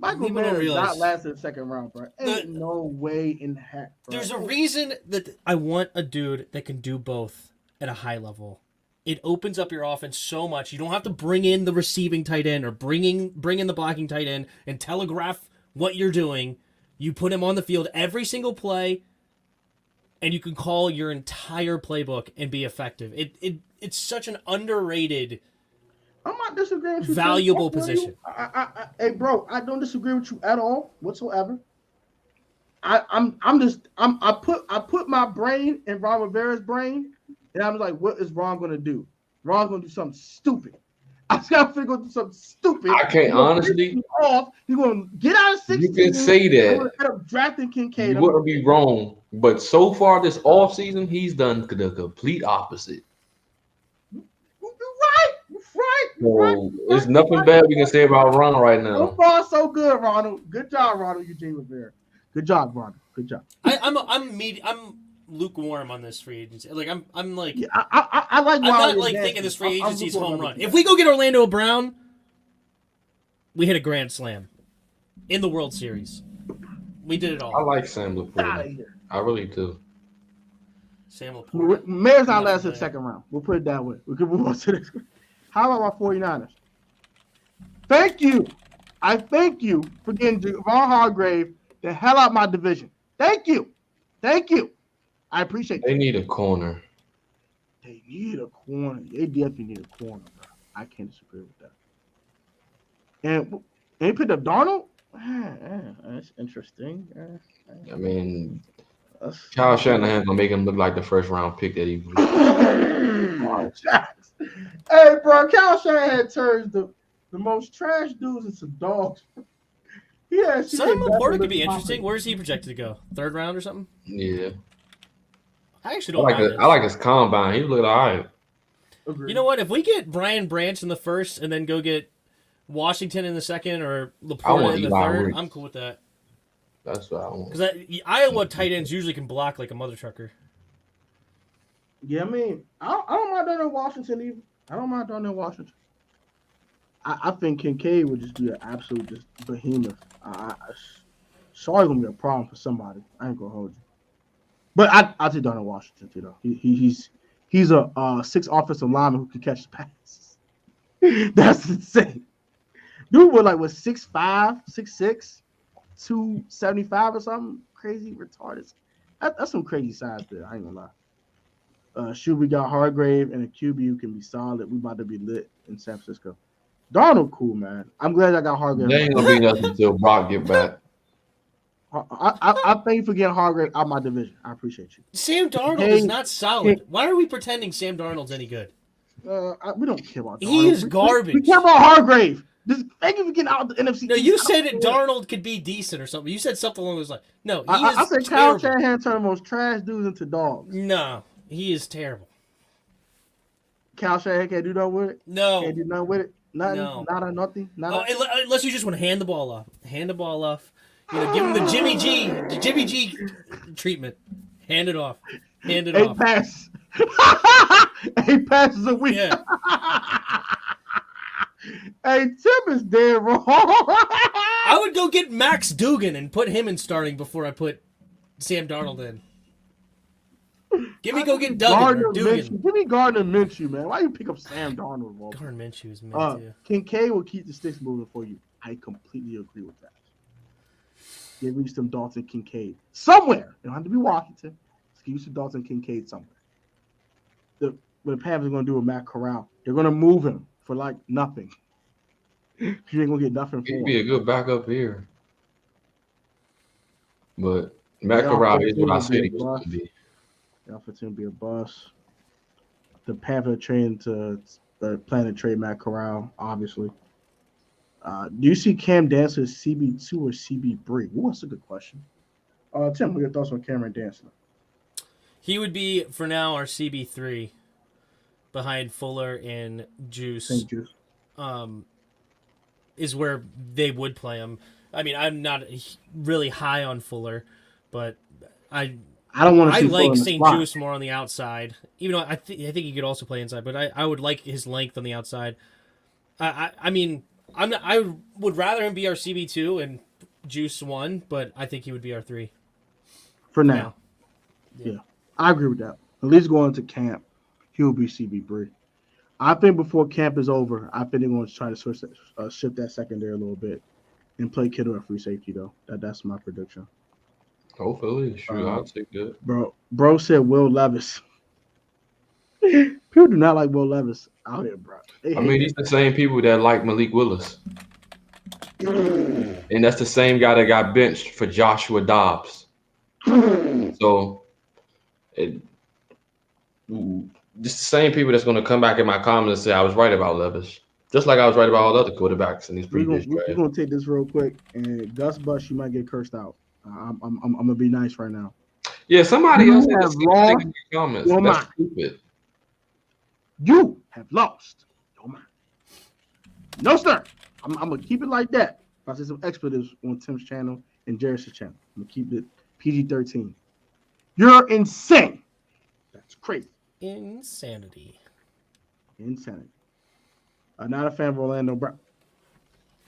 Michael Mayer does not last in the second round, bro. Ain't no way in heck. Bro. There's a reason that I want a dude that can do both at a high level it opens up your offense so much. You don't have to bring in the receiving tight end or bring in the blocking tight end and telegraph what you're doing. You put him on the field every single play, and you can call your entire playbook and be effective. It's such an underrated, I'm not disagreeing with you. valuable position. Hey, bro, I don't disagree with you at all whatsoever. I put my brain in Ron Rivera's brain, and I'm like, what is Ron gonna do? Ron's gonna do something stupid. I just gotta figure out something stupid. I can't honestly. He's gonna get out of 16. You can say that. End up drafting Kincaid. You wouldn't be wrong, but so far this offseason, he's done the complete opposite. You're right. So there's nothing bad we can say about Ron right now. So far, so good, Ronald. Good job, Ronald Eugene Rivera. Good job, Ronald. Good job. I'm lukewarm on this free agency. Like I'm like, Yeah, I like. I'm not like thinking this free agency is home run. If we go get Orlando Brown, we hit a grand slam in the World Series. We did it all. I like Sam Laporta. I really do. Sam Laporta. Mayor's not last in the second round. We'll put it that way. We can move on to this. How about our 49ers? Thank you. I thank you for getting Javon Hargrave the hell out of my division. Thank you. I appreciate They that. need a corner. They need a corner. They definitely need a corner, bro. I can't disagree with that. And they picked up Darnold? That's interesting. I mean, Kyle Shanahan's gonna make him look like the first round pick that he was. Hey, bro, Kyle Shanahan turns the most trash dudes into dogs. Yeah, Sam Laporta could be interesting. Where is he projected to go? Third round or something? Yeah. I actually don't mind I like his combine. He looked all right. Agreed. You know what? If we get Brian Branch in the first and then go get Washington in the second or Laporta in the third, Ricks. I'm cool with that. That's what I want. Because Iowa tight ends usually can block like a mother trucker. Yeah, I mean, I don't mind Darnell Washington either. I don't mind Darnell Washington. I think Kincaid would just be an absolute just behemoth. Sorry, gonna be a problem for somebody. I ain't gonna hold you. But I take Darnell Washington too, though. He's a 6 offensive lineman who can catch the passes. That's insane. Dude was 6'5", 6'6", 275 or something crazy, retarded. That's some crazy size there. I ain't gonna lie. We got Hargrave and a QB who can be solid. We about to be lit in San Francisco. Darnold, cool, man. I'm glad I got Hargrave. They ain't gonna be nothing until Brock get back. I thank you for getting Hargrave out of my division. I appreciate you. Sam Darnold is not solid. Why are we pretending Sam Darnold's any good? We don't care about Darnold. He is garbage. We care about Hargrave. Thank you for getting out of the NFC. No, you said that Darnold could be decent or something. You said something along those lines. No, he is I said terrible. Kyle Shanahan turned the most trash dudes into dogs. No, he is terrible. Kyle Shanahan can't do nothing with it? No. Can't do nothing with it? Nothing? No. Nothing? Unless you just want to hand the ball off. Hand the ball off. You know, give him the Jimmy G treatment. Hand it off. Hand it off. 8 passes. 8 passes a week. Yeah. Hey, Tim is dead wrong. I would go get Max Dugan and put him in starting before I put Sam Darnold in. Go get Duggan or Dugan. Give me Gardner Minshew, man. Why you pick up Sam Darnold? Gardner Minshew is meant to. Kincaid will keep the sticks moving for you. I completely agree with that. Give me some Dalton Kincaid somewhere. It don't have to be Washington. Just give you some Dalton Kincaid somewhere. What the Panthers are going to do with Matt Corral, they're going to move him for nothing. You ain't going to get nothing for him. He'd be a good backup here. But Matt Corral is what I said he was going to be. The offense going to be a bust. The Panthers plan to trade Matt Corral, obviously. Do you see Cam Dancer as CB2 or CB3? Ooh, that's a good question. Tim, what are your thoughts on Cameron Dancer? He would be, for now, our CB3 behind Fuller and Juice. St. Juice. Is where they would play him. I mean, I'm not really high on Fuller, but I don't want to. I like St. Juice more on the outside. Even though I think he could also play inside, but I would like his length on the outside. I mean, I would rather him be our CB2 and Juice 1, but I think he would be our 3. For now. Yeah. I agree with that. At least going to camp, he will be CB3. I think before camp is over, I think they're going to try to shift that secondary a little bit and play Kittle at free safety, though. That's my prediction. Hopefully, sure, Uh, I'll take that. bro said Will Levis. People do not like Will Levis out here, bro. I mean, these the same people that like Malik Willis, and that's the same guy that got benched for Joshua Dobbs. So, it, just the same people that's going to come back in my comments and say I was right about Levis, just like I was right about all the other quarterbacks in these previous drafts. We're gonna take this real quick, and Gus Bus, you might get cursed out. I'm gonna be nice right now. Yeah, somebody You else said the have same lost thing in the comments. your That's mind. stupid. You have lost your mind. No, sir. I'm gonna keep it like that. If I say some expletives on Tim's channel and Jairus' channel, I'm gonna keep it PG-13. You're insane. That's crazy. Insanity. Insanity. I'm not a fan of Orlando Brown.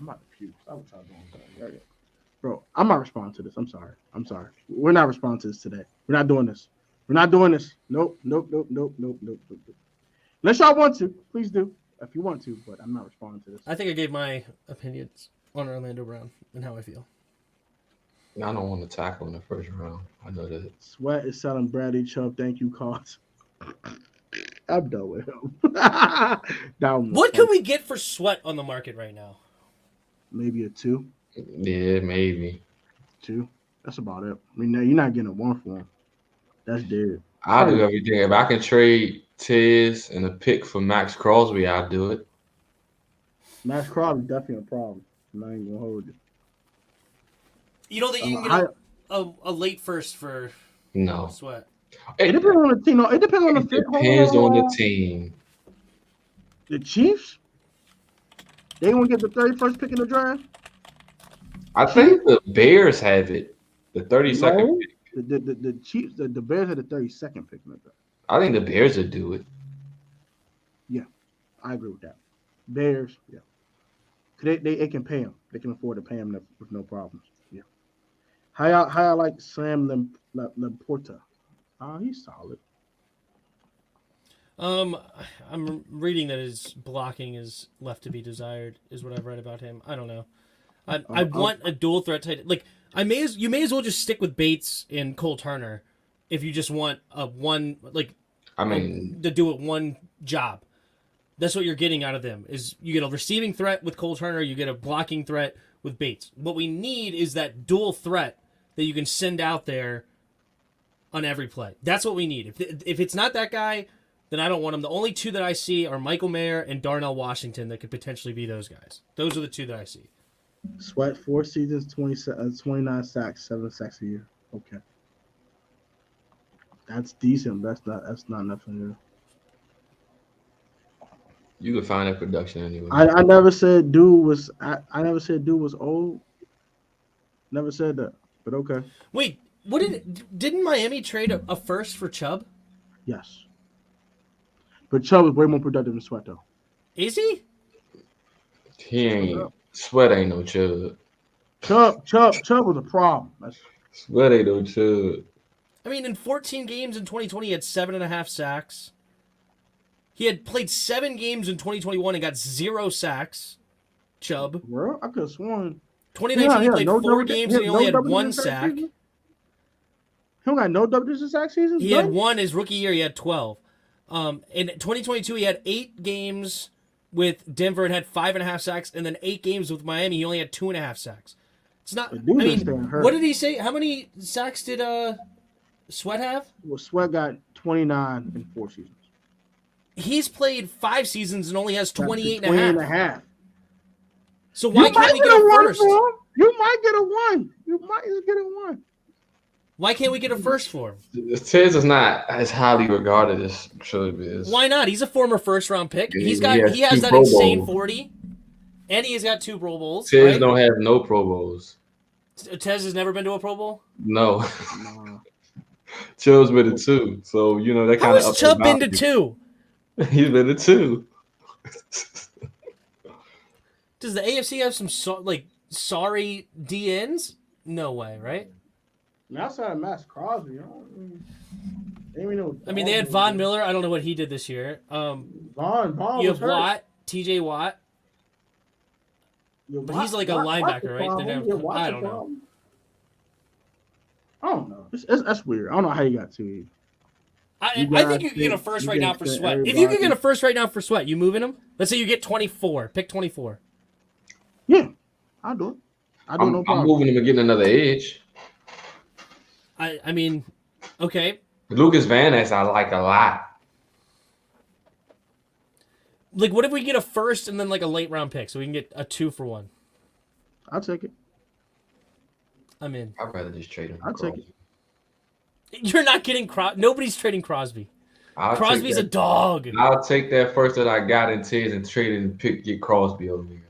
I'm not a puke. Stop what y'all doing. Bro, I'm not responding to this. I'm sorry. We're not responding to this today. We're not doing this. Nope. Unless y'all want to, please do. If you want to, but I'm not responding to this. I think I gave my opinions on Orlando Brown and how I feel. I don't want to tackle in the first round. I know that. Sweat is selling Bradley Chubb. Thank you, cause I'm done with him. What can we get for Sweat on the market right now? Maybe a 2. Yeah, maybe 2. That's about it. I mean, you're not getting a 1 for him. That's dead. I'll do everything. If I can trade Tiz and a pick for Max Crosby, I'll do it. Max Crosby definitely a problem. I'm not even gonna hold you. You don't think you can get a late first for Sweat? It depends on the team. It depends on the fit. Depends on the team. The Chiefs, they gonna get the 31st pick in the draft. I think the Bears have it. The 32nd pick. The Chiefs, the Bears had the 32nd pick in the draft. I think the Bears would do it. Yeah, I agree with that. Bears, yeah. They can pay him. They can afford to pay him with no problems. Yeah. How y'all like Sam Laporta? He's solid. I'm reading that his blocking is left to be desired, is what I've read about him. I don't know. I want a dual threat tight. Like you may as well just stick with Bates and Cole Turner if you just want to do it one job. That's what you're getting out of them. Is you get a receiving threat with Cole Turner, you get a blocking threat with Bates. What we need is that dual threat that you can send out there on every play. That's what we need. If it's not that guy, then I don't want him. The only 2 that I see are Michael Mayer and Darnell Washington that could potentially be those guys. Those are the 2 that I see. Sweat 4 seasons, 29 sacks, 7 sacks a year. Okay, that's decent. That's not nothing new. You can find that production anyway. I never said dude was. I never said dude was old. Never said that. But okay. Wait, didn't Miami trade a first for Chubb? Yes. But Chubb is way more productive than Sweat though. Is he? He ain't. Sweat ain't no Chubb. Chubb was a problem. Sweat ain't no Chubb. I mean, in 14 games in 2020, he had 7.5 sacks. He had played 7 games in 2021 and got 0 sacks. Chubb. Well, I could have sworn. 2019, he played 4 games and he only had 1 sack. He don't got no double-digit sack seasons? He had 1 his rookie year. He had 12. In 2022, he had 8 games with Denver and had 5.5 sacks, and then 8 games with Miami. He only had 2.5 sacks. It's not. I mean, what did he say? How many sacks did Sweat have? Well, Sweat got 29 in 4 seasons. He's played 5 seasons and only has 28 and a half. So why can't we get a first? You might get a 1. You might get a 1. Why can't we get a first for him? Tiz is not as highly regarded as Chubb is. Why not? He's a former first-round pick. He has that insane 40, and he's got 2 Pro Bowls. Tiz don't have no Pro Bowls. Tez has never been to a Pro Bowl? No. Chubb's been to 2, so that kind of. How has Chubb been to 2? He's been to 2. Does the AFC have some sorry DNs? No way, right? Outside of Max Crosby, I mean, they had Von Miller. I don't know what he did this year. Vaughn You was have hurt. Watt, T.J. Watt, Yeah, but he's like a linebacker, right? I don't know. I don't know. That's weird. I don't know how you got two. I think you can get a first right now for Sweat. If you could get a first right now for Sweat, you moving him? Let's say you get 24. Pick 24. Yeah, I'll do it. No problem. I'm moving him and getting another edge. I mean, okay. Lucas Van Ness, I like a lot. Like, what if we get a first and then like a late round pick, so we can get a 2-for-1? I'll take it. I'm in. I'd rather just trade him. I'll take it. You're not getting Nobody's trading Crosby. Crosby's a dog. I'll take that first that I got in Tiz and trade it and get Crosby over here.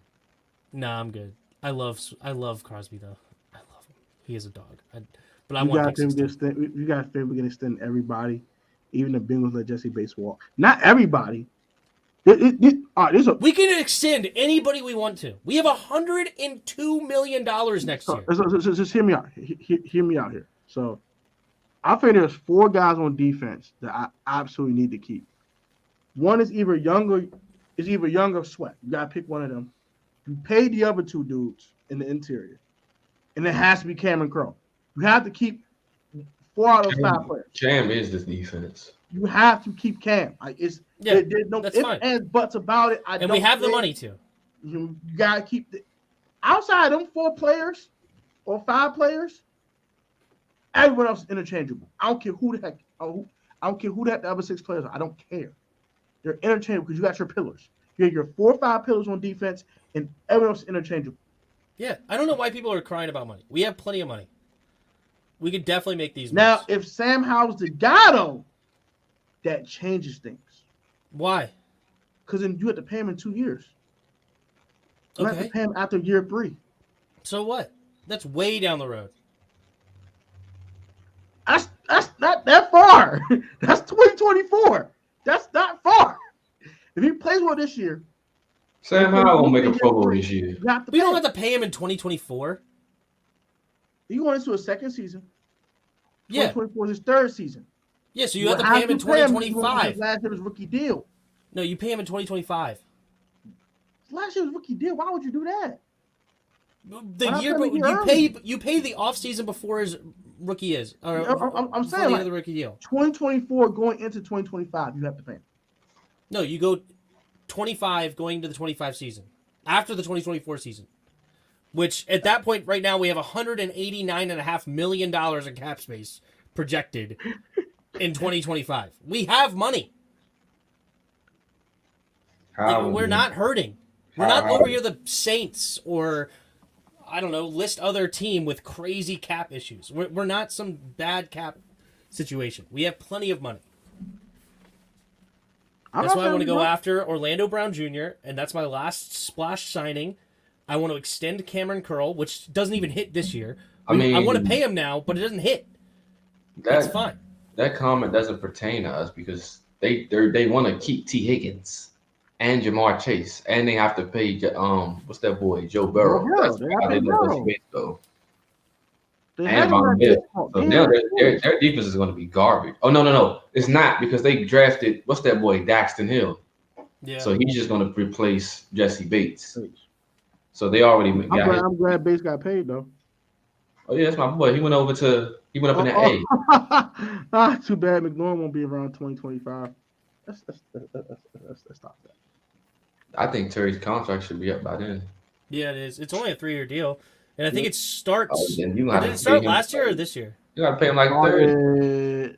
Nah, I'm good. I love Crosby though. I love him. He is a dog. But I You want got them we can extend everybody, even the Bengals let Jesse Bates walk. Not everybody. All right, we can extend anybody we want to. We have $102 million next year. So just hear me out. Hear me out here. So I think there's 4 guys on defense that I absolutely need to keep. One is either younger Sweat. You gotta pick one of them. You pay the other 2 dudes in the interior, and it has to be Cameron Crowe. You have to keep 4 out of 5 players. Cam is this defense. You have to keep Cam. There's no that's ifs, fine. ands, buts about it. And we have the money to. You gotta keep outside of them 4 players or 5 players. Everyone else is interchangeable. I don't care who the heck. I don't care who the other 6 players are. I don't care. They're interchangeable because you got your pillars. You have your 4 or 5 pillars on defense, and everyone else is interchangeable. Yeah, I don't know why people are crying about money. We have plenty of money. We could definitely make these moves. Now, if Sam Howell's the guy, though, that changes things. Why? Because then you have to pay him in 2 years. You have to Okay. pay him after year 3. So what? That's way down the road. That's not that far. That's 2024. That's not far. If he plays well this year, Sam Howell won't make a Pro Bowl this year. We don't have to pay him in 2024. He's going into a second season. Yeah. 2024 is his 3rd season. Yeah, so you have to pay him in 2025. Last year was rookie deal. No, you pay him in 2025. Last year was rookie deal. Why would you do that? You pay the offseason before his rookie is. I'm saying the rookie deal. 2024 going into 2025, you have to pay him. No, you go 25 going into the 25 season after the 2024 season, which at that point right now we have $189.5 million in cap space projected in 2025. We have money. We're not hurting. We're not over here the Saints or I don't know, list other team with crazy cap issues. We're not some bad cap situation. We have plenty of money. That's why I want to go after Orlando Brown Jr., and that's my last splash signing. I want to extend Cameron Curl, which doesn't even hit this year. I want to pay him now, but it doesn't hit. That's fine. That comment doesn't pertain to us because they want to keep T. Higgins and Jamar Chase, and they have to pay what's that boy Joe Burrow. That's why they let us go. And Von Miller. So now their defense is going to be garbage. Oh no, it's not because they drafted what's that boy Daxton Hill. Yeah. So he's just going to replace Jesse Bates. So they already got. I'm glad Bates got paid though. Oh yeah, that's my boy. He went up in the A. Too bad McNorm won't be around 2025. Let's stop that. I think Terry's contract should be up by then. Yeah, it is. It's only a 3-year deal, and I think it starts. Did it start last year or this year? You got to pay him like 30.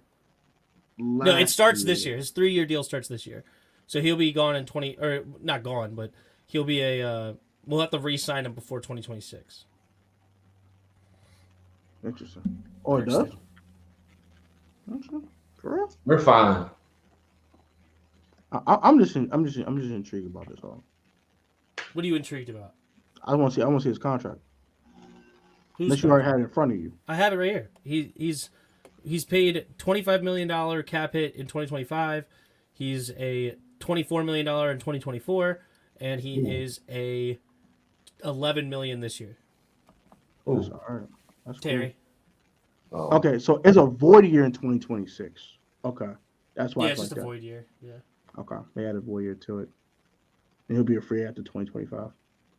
No, it starts this year. His 3-year deal starts this year, so he'll be gone in 20 or not gone, but he'll be a. We'll have to re-sign him before 2026. Interesting. Oh, it does. For real? We're fine. I'm just intrigued about this all. What are you intrigued about? I want to see his contract. Unless you already had it in front of you. I have it right here. He's paid $25 million cap hit in 2025. He's a $24 million in 2024, and he is a $11 million this year. Oh, all right. That's Terry. Cool. Okay, so it's a void year in 2026. Okay, that's why Yeah, it's it's like just a that. void year. Yeah. Okay, they added a void year to it, and he'll be a free after 2025.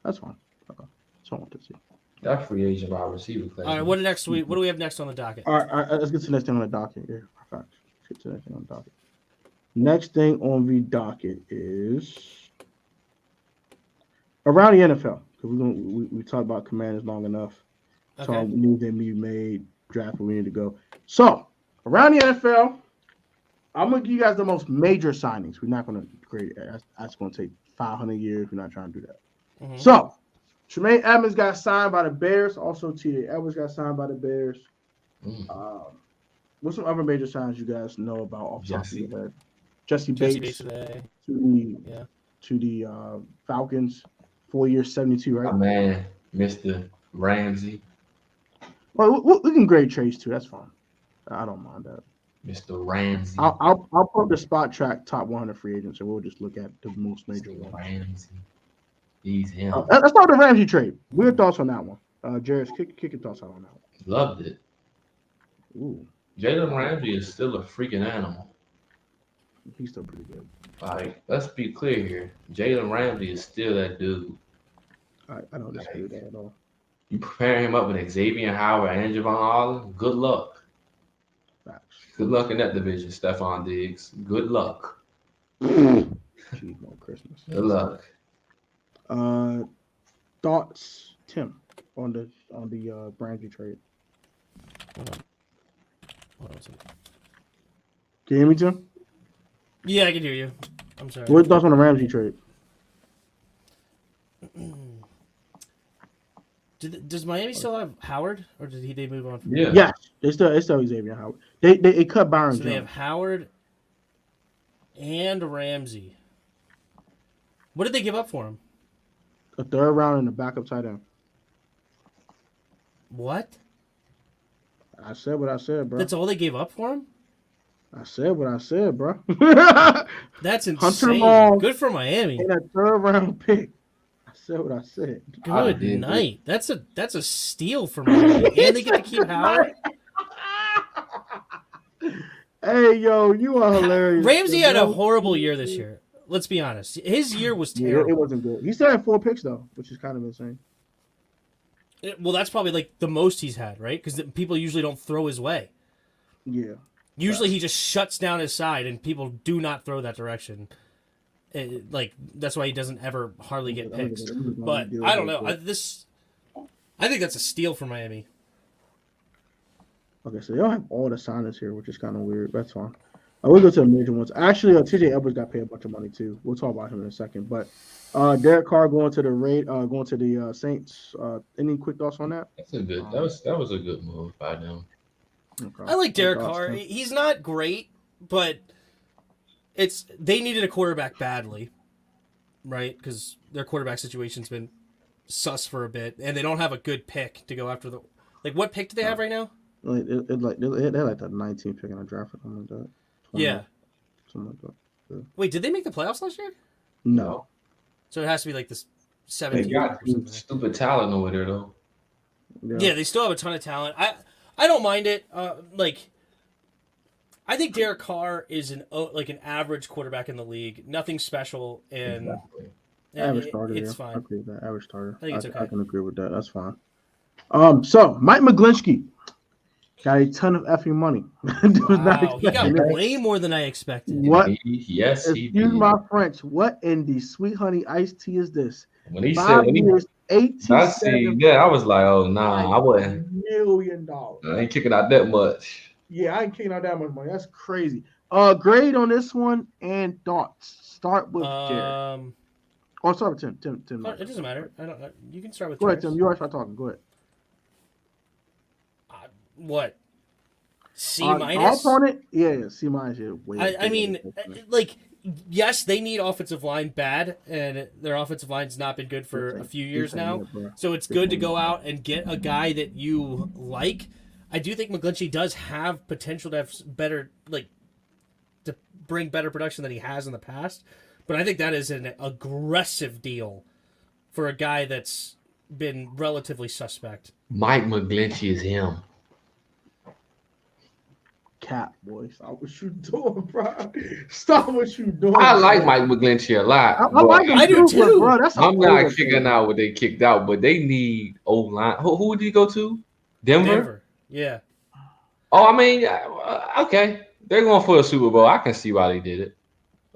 That's fine. Okay, that's what I want to see. That free agent wide receiver class. All right, what next week? What do we have next on the docket? All right, let's get to the next thing on the docket. Yeah, facts. Let's get to the next thing on the docket. Next thing on the docket is around the NFL because we talked about Commanders long enough. Okay. So news they be made, draft where we need to go. So around the NFL, I'm gonna give you guys the most major signings. We're not gonna grade it. That's gonna take 500 years. We're not trying to do that. Mm-hmm. So Tremaine Edmonds got signed by the Bears. Also, T.J. Edwards got signed by the Bears. What's some other major signs you guys know about off the top of your head? Jesse Bates today. to the Falcons, 4 years, 72, right? My man, Mr. Ramsey. Well, we can grade trades too. That's fine. I don't mind that. Mr. Ramsey. I'll put the spot track top 100 free agents, and we'll just look at the most major ones. Ramsey. He's him. Let's start with the Ramsey trade. What are your thoughts on that one? Jared, kick your thoughts out on that one. Loved it. Ooh, Jalen Ramsey is still a freaking animal. he's still pretty good. Like, let's be clear here. Jalen Ramsey is still that dude. I don't disagree with that at all. You prepare him up with Xavier Howard and Javon Holland, good luck. Facts. Good luck in that division, Stephon Diggs. Good luck. Jeez, no Christmas. Good luck. Thoughts, Tim, on the Ramsey trade? Hold on a second. Can you hear me, Tim? Yeah, I can hear you. I'm sorry. What are your thoughts on the Ramsey trade? Does Miami still have Howard, or did they move on? From Yeah. Yes, it's still Xavier Howard. They cut Byron So they have Jones. Howard and Ramsey. What did they give up for him? A third round and a backup tight end. What? I said what I said, bro. That's all they gave up for him? I said what I said, bro. That's Hunter insane. Long Good for Miami. and a third round pick. I said what I said. Good night. That's a steal for Miami. And they get to keep Howard. Hey, yo, you are hilarious. Ramsey had a horrible year this year. Let's be honest. His year was Yeah, terrible. it wasn't good. He still had 4 picks though, which is kind of insane. Well, that's probably like the most he's had, right? Because people usually don't throw his way. Yeah. Usually he just shuts down his side, and people do not throw that direction. That's why he doesn't ever hardly get picks. But I don't know. I think that's a steal for Miami. Okay, so they don't have all the signings here, which is kind of weird. That's fine. We'll go to the major ones. Actually, T.J. Edwards got paid a bunch of money too. We'll talk about him in a second. But Derek Carr going to the Saints. Any quick thoughts on that? That's a good. That was a good move by them. Okay. I like Derek Carr. He's not great, but they needed a quarterback badly, right? Because their quarterback situation's been sus for a bit, and they don't have a good pick to go after the. Like, what pick do they have right now? They're like the 19th pick in the draft or something like that. Something like that. Wait, did they make the playoffs last year? No. So it has to be like this They 17th got or something. stupid talent over there though. Yeah, they still have a ton of talent. I don't mind it. I think Derek Carr is an average quarterback in the league. Nothing special, and Average starter. it's I fine. agree with that. Average starter. I think it's okay. I can agree with that. That's fine. So Mike McGlinchey got a ton of effing money. Wow, he got way more than I expected. What? Yes, he Excuse did. my French. What in the sweet honey iced tea is this? When he 5 said, years, I see that, I was like, oh nah, I wouldn't. $1 million. I ain't kicking out that much. Yeah, I ain't kicking out that much money. That's crazy. Grade on this one and thoughts. Start with Jared. Start with Tim. It doesn't matter. You can start with. Go ahead, Tim. You already start talking. Go ahead. What? C minus on it? Yeah, C minus. I mean, yes, they need offensive line bad, and their offensive line's not been good for a few years now. So it's good to go out and get a guy that you like. I do think McGlinchey does have potential to have better, to bring better production than he has in the past. But I think that is an aggressive deal for a guy that's been relatively suspect. Mike McGlinchey is him. Cap, boy. Stop what you doing, bro. Stop what you doing. I like bro. Mike McGlinchey a lot. I like him I do but, too. bro. That's I'm not overpay. figuring out what they kicked out, but they need O-line. Who did he go to? Denver? Yeah. Oh, I mean, okay. They're going for a Super Bowl. I can see why they did it.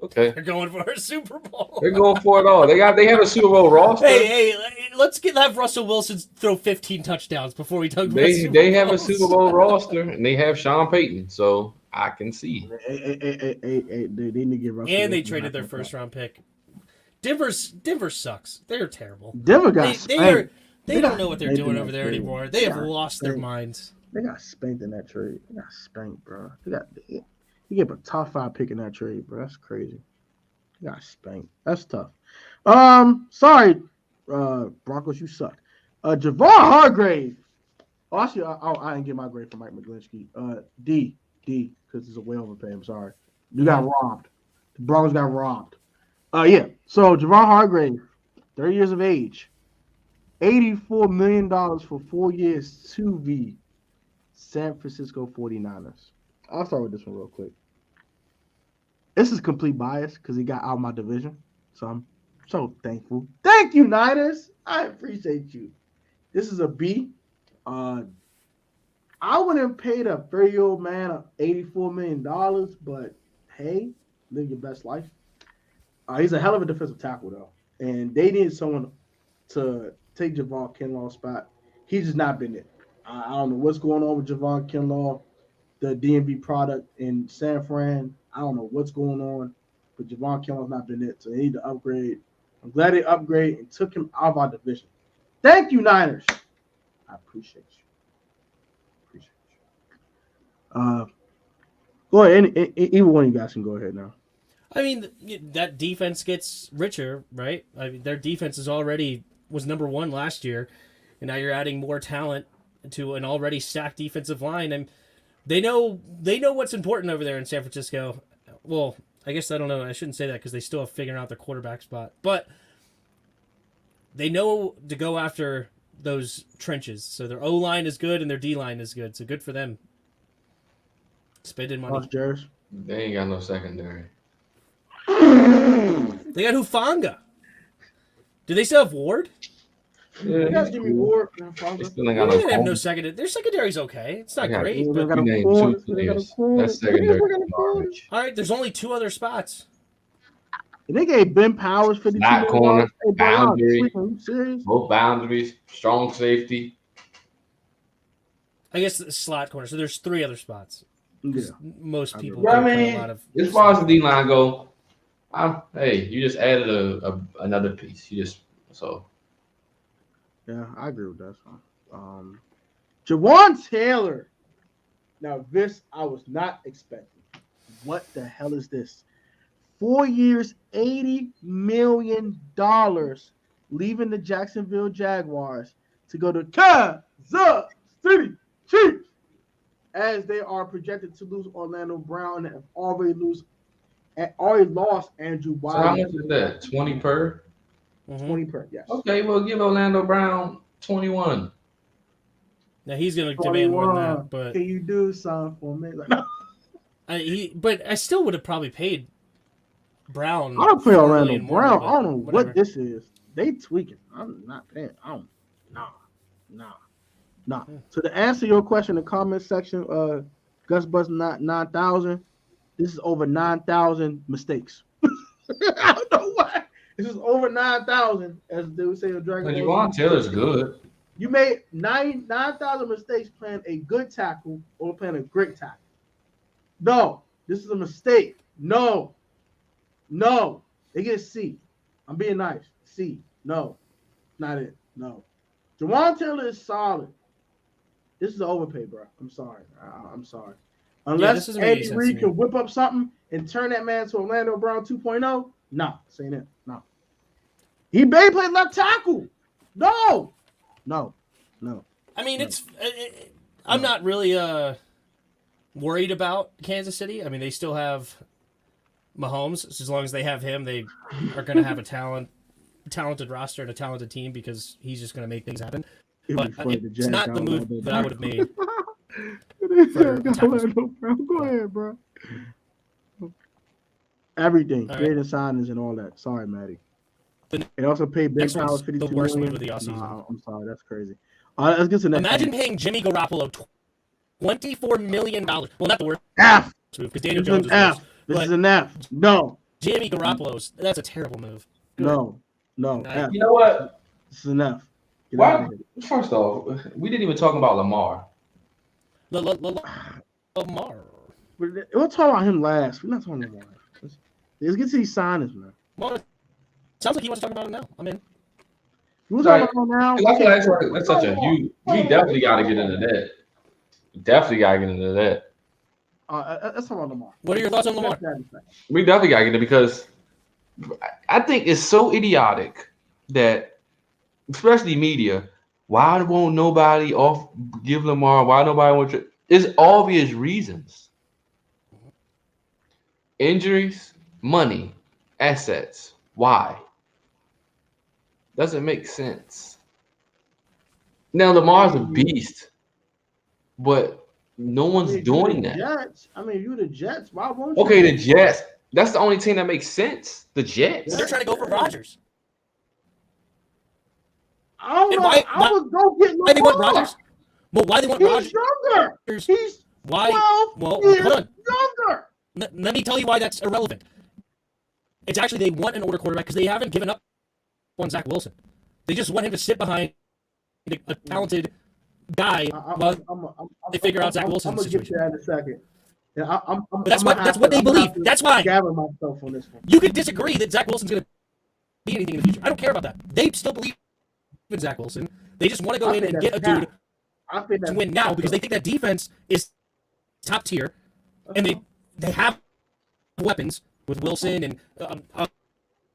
Okay. They're going for a Super Bowl. They're going for it all. They have a Super Bowl roster. Hey, let's have Russell Wilson throw 15 touchdowns before we talk about Super They have a Bowls. Super Bowl roster, and they have Sean Payton, so I can see. Hey, they need to get Russell. And they traded their first round pick. Denver sucks. They're terrible. Denver got spanked. They don't know what they're doing over there anymore. They have lost their minds. They got spanked in that trade. They got spanked, bro. You gave a top 5 pick in that trade, bro. That's crazy. You got spanked. That's tough. Sorry, Broncos, you suck. Javon Hargrave. Oh, actually, I didn't get my grade for Mike McGlinchey. D, because it's a way overpay. I'm sorry. You got robbed. The Broncos got robbed. Yeah. So Javon Hargrave, 30 years of age, $84 million for 4 years to the San Francisco 49ers. I'll start with this one real quick. This is complete bias because he got out of my division. So I'm so thankful. Thank you, Niners. I appreciate you. This is a B. I wouldn't pay the 30-year-old man $84 million, but hey, live your best life. He's a hell of a defensive tackle, though. And they needed someone to take Javon Kinlaw's spot. He's just not been it. I don't know what's going on with Javon Kinlaw, the DMV product in San Fran. I don't know what's going on, but Javon Kinlaw's not been it, so they need to upgrade. I'm glad they upgraded and took him out of our division. Thank you, Niners. I appreciate you. Go ahead. Either one of you guys can go ahead now. I mean, that defense gets richer, right? I mean, their defense was number 1 last year, and now you're adding more talent to an already stacked defensive line, and they know what's important over there in San Francisco. Well, I guess I don't know. I shouldn't say that because they still have figured out their quarterback spot, but they know to go after those trenches. So their O line is good and their D line is good. So good for them. Spending money. They ain't got no secondary. They got Hufanga. Do they still have Ward? Yeah, You guys give me Ward. They still ain't They got didn't have no no secondary. Their secondary's okay. It's not Yeah. great. You But... named 2 players. That's secondary garbage. All right, there's only 2 other spots. And they gave Ben Powers $52 Slot corner, boundary, serious? both boundaries, strong safety. I guess the slot corner. So there's 3 other spots. Yeah. Most people Yeah, I don't play mean, a lot of. as far as the D line go, hey, you just added another piece. Yeah, I agree with that. Jawan Taylor. Now, this I was not expecting. What the hell is this? 4 years, $80 million, leaving the Jacksonville Jaguars to go to Kansas City Chiefs, as they are projected to lose Orlando Brown and have already lost Andrew So how Wiley. much is that? 20 per? 20 per, yes. Okay, well, give Orlando Brown 21. Now he's going to demand more than that, but can you do something for me? Like, no. but I still would have probably paid Brown. I don't pay $4 Orlando million more, Brown. but I don't know whatever. what this is. They tweaking. I'm not paying. Nah. So to answer your question in the comment section, Gus Bus not 9,000. This is over 9,000 mistakes. I don't know why. This is over 9,000, as they would say in Dragon Ball. Jawan Taylor's good. You made 9,000 mistakes playing a good tackle or playing a great tackle. No, this is a mistake. No. They get a C. I'm being nice. C. No. Not it. No. Jawan Taylor is solid. This is an overpay, bro. I'm sorry. I'm sorry. Unless Andy Reid can whip up something and turn that man to Orlando Brown 2.0, no. Saying it. No. He may play left tackle. No. I mean, I'm not really worried about Kansas City. I mean, they still have Mahomes. So as long as they have him, they are going to have a talented roster and a talented team because he's just going to make things happen. But it's not the move that I would have made. for tackles. Go ahead, bro. Everything, All right. creating signings and all that. Sorry, Maddie. The It also paid Ben next one's Powers the $52 worst million. move of the offseason. Nah, I'm sorry, that's crazy. Let's get to the next. Imagine paying Jimmy Garoppolo $24 million. Well, not the worst F. move because Daniel This is Jones an is F. worse. This But is an F. No, Jimmy Garoppolo's that's a terrible move. no, F. You know what? This is an F. Get out of Why? here. First off, we didn't even talk about Lamar. Lamar. We'll talk about him last. We're not talking about him. Let's get to these signings, man. Well, sounds like he wants to talk about it now. I'm in. We'll talk about him now. I feel like that's such a huge. We definitely got to get into that. Definitely got to get into that. Let's talk about Lamar. What are your thoughts on Lamar? We definitely got to get it because I think it's so idiotic that, especially media, why won't nobody give Lamar? Why nobody wants to? It's obvious reasons. Injuries, money, assets. Why? Doesn't make sense. Now Lamar's a beast, but no one's doing that. Jets. I mean, you the Jets. Why won't you? Okay, the Jets. That's the only team that makes sense. The Jets. They're trying to go for Rodgers. I don't And know. why- I would go get Lamar. Why they want Rodgers? Well, why they want He's Rodgers? younger. He's Why? 12 Well, years hold on. younger. Let me tell you why that's irrelevant. It's actually they want an older quarterback because they haven't given up on Zach Wilson. They just want him to sit behind a talented guy while they figure out Zach Wilson's situation. I'm gonna get to that in a second. Yeah, But that's what they believe. That's why. Gather myself on this one. You could disagree that Zach Wilson's going to be anything in the future. I don't care about that. They still believe in Zach Wilson. They just want to go in and get a dude to win now because they think that defense is top tier, and they have weapons with Wilson and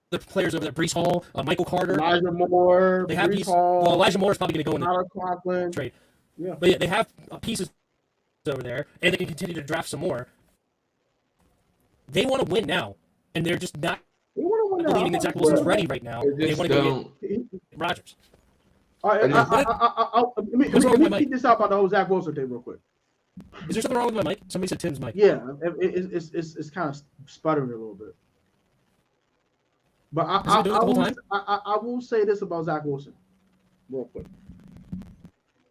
the players over there, Breece Hall, Michael Carter, Elijah Moore. They have Breece pieces. Hall, Well, Elijah Moore is probably going to go in the Tyler Conklin. trade. Yeah. But yeah, they have pieces over there, and they can continue to draft some more. They want to win now, and they're just not believing that Zach Wilson's ready right now. They want to go get Rodgers. All right, let me keep this out about the whole Zach Wilson thing real quick. Is there something wrong with my mic? Somebody said Tim's mic. Yeah, it's kind of sputtering a little bit. But I will say this about Zach Wilson real quick.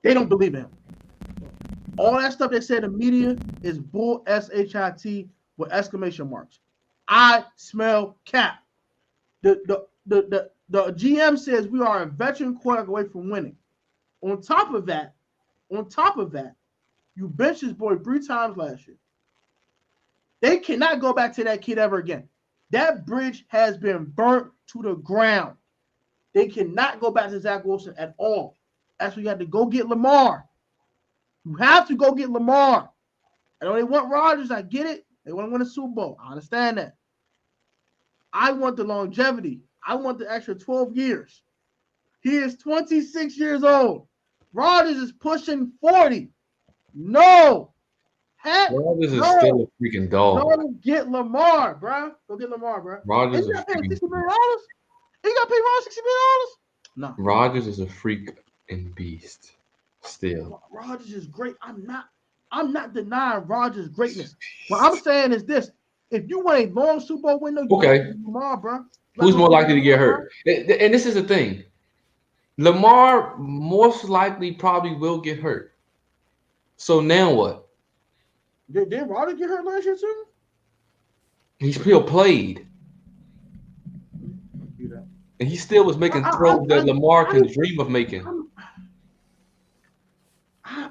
They don't believe in him. All that stuff they said in the media is bull shit with exclamation marks. I smell cap. The GM says we are a veteran quarterback away from winning. On top of that, you benched his boy 3 times last year. They cannot go back to that kid ever again. That bridge has been burnt to the ground. They cannot go back to Zach Wilson at all. That's why you have to go get Lamar. You have to go get Lamar. I know they want Rodgers. I get it. They want to win a Super Bowl. I understand that. I want the longevity. I want the extra 12 years. He is 26 years old. Rodgers is pushing 40. No. Rodgers is still a freaking dog. Go get Lamar, bro. Go get Lamar, bro. Rodgers is $60 million? You got to pay Rodgers $60 million? No. Rodgers is a freak and beast. Still, Rodgers is great. I'm not denying Rodgers' greatness. What I'm saying is this: if you want a long Super Bowl window, you get Lamar, bro. Who's more likely to get hurt? And this is the thing: Lamar most likely probably will get hurt. So now what? Did Rodgers get hurt last year too? He still played, and he still was making throws that Lamar can dream of making.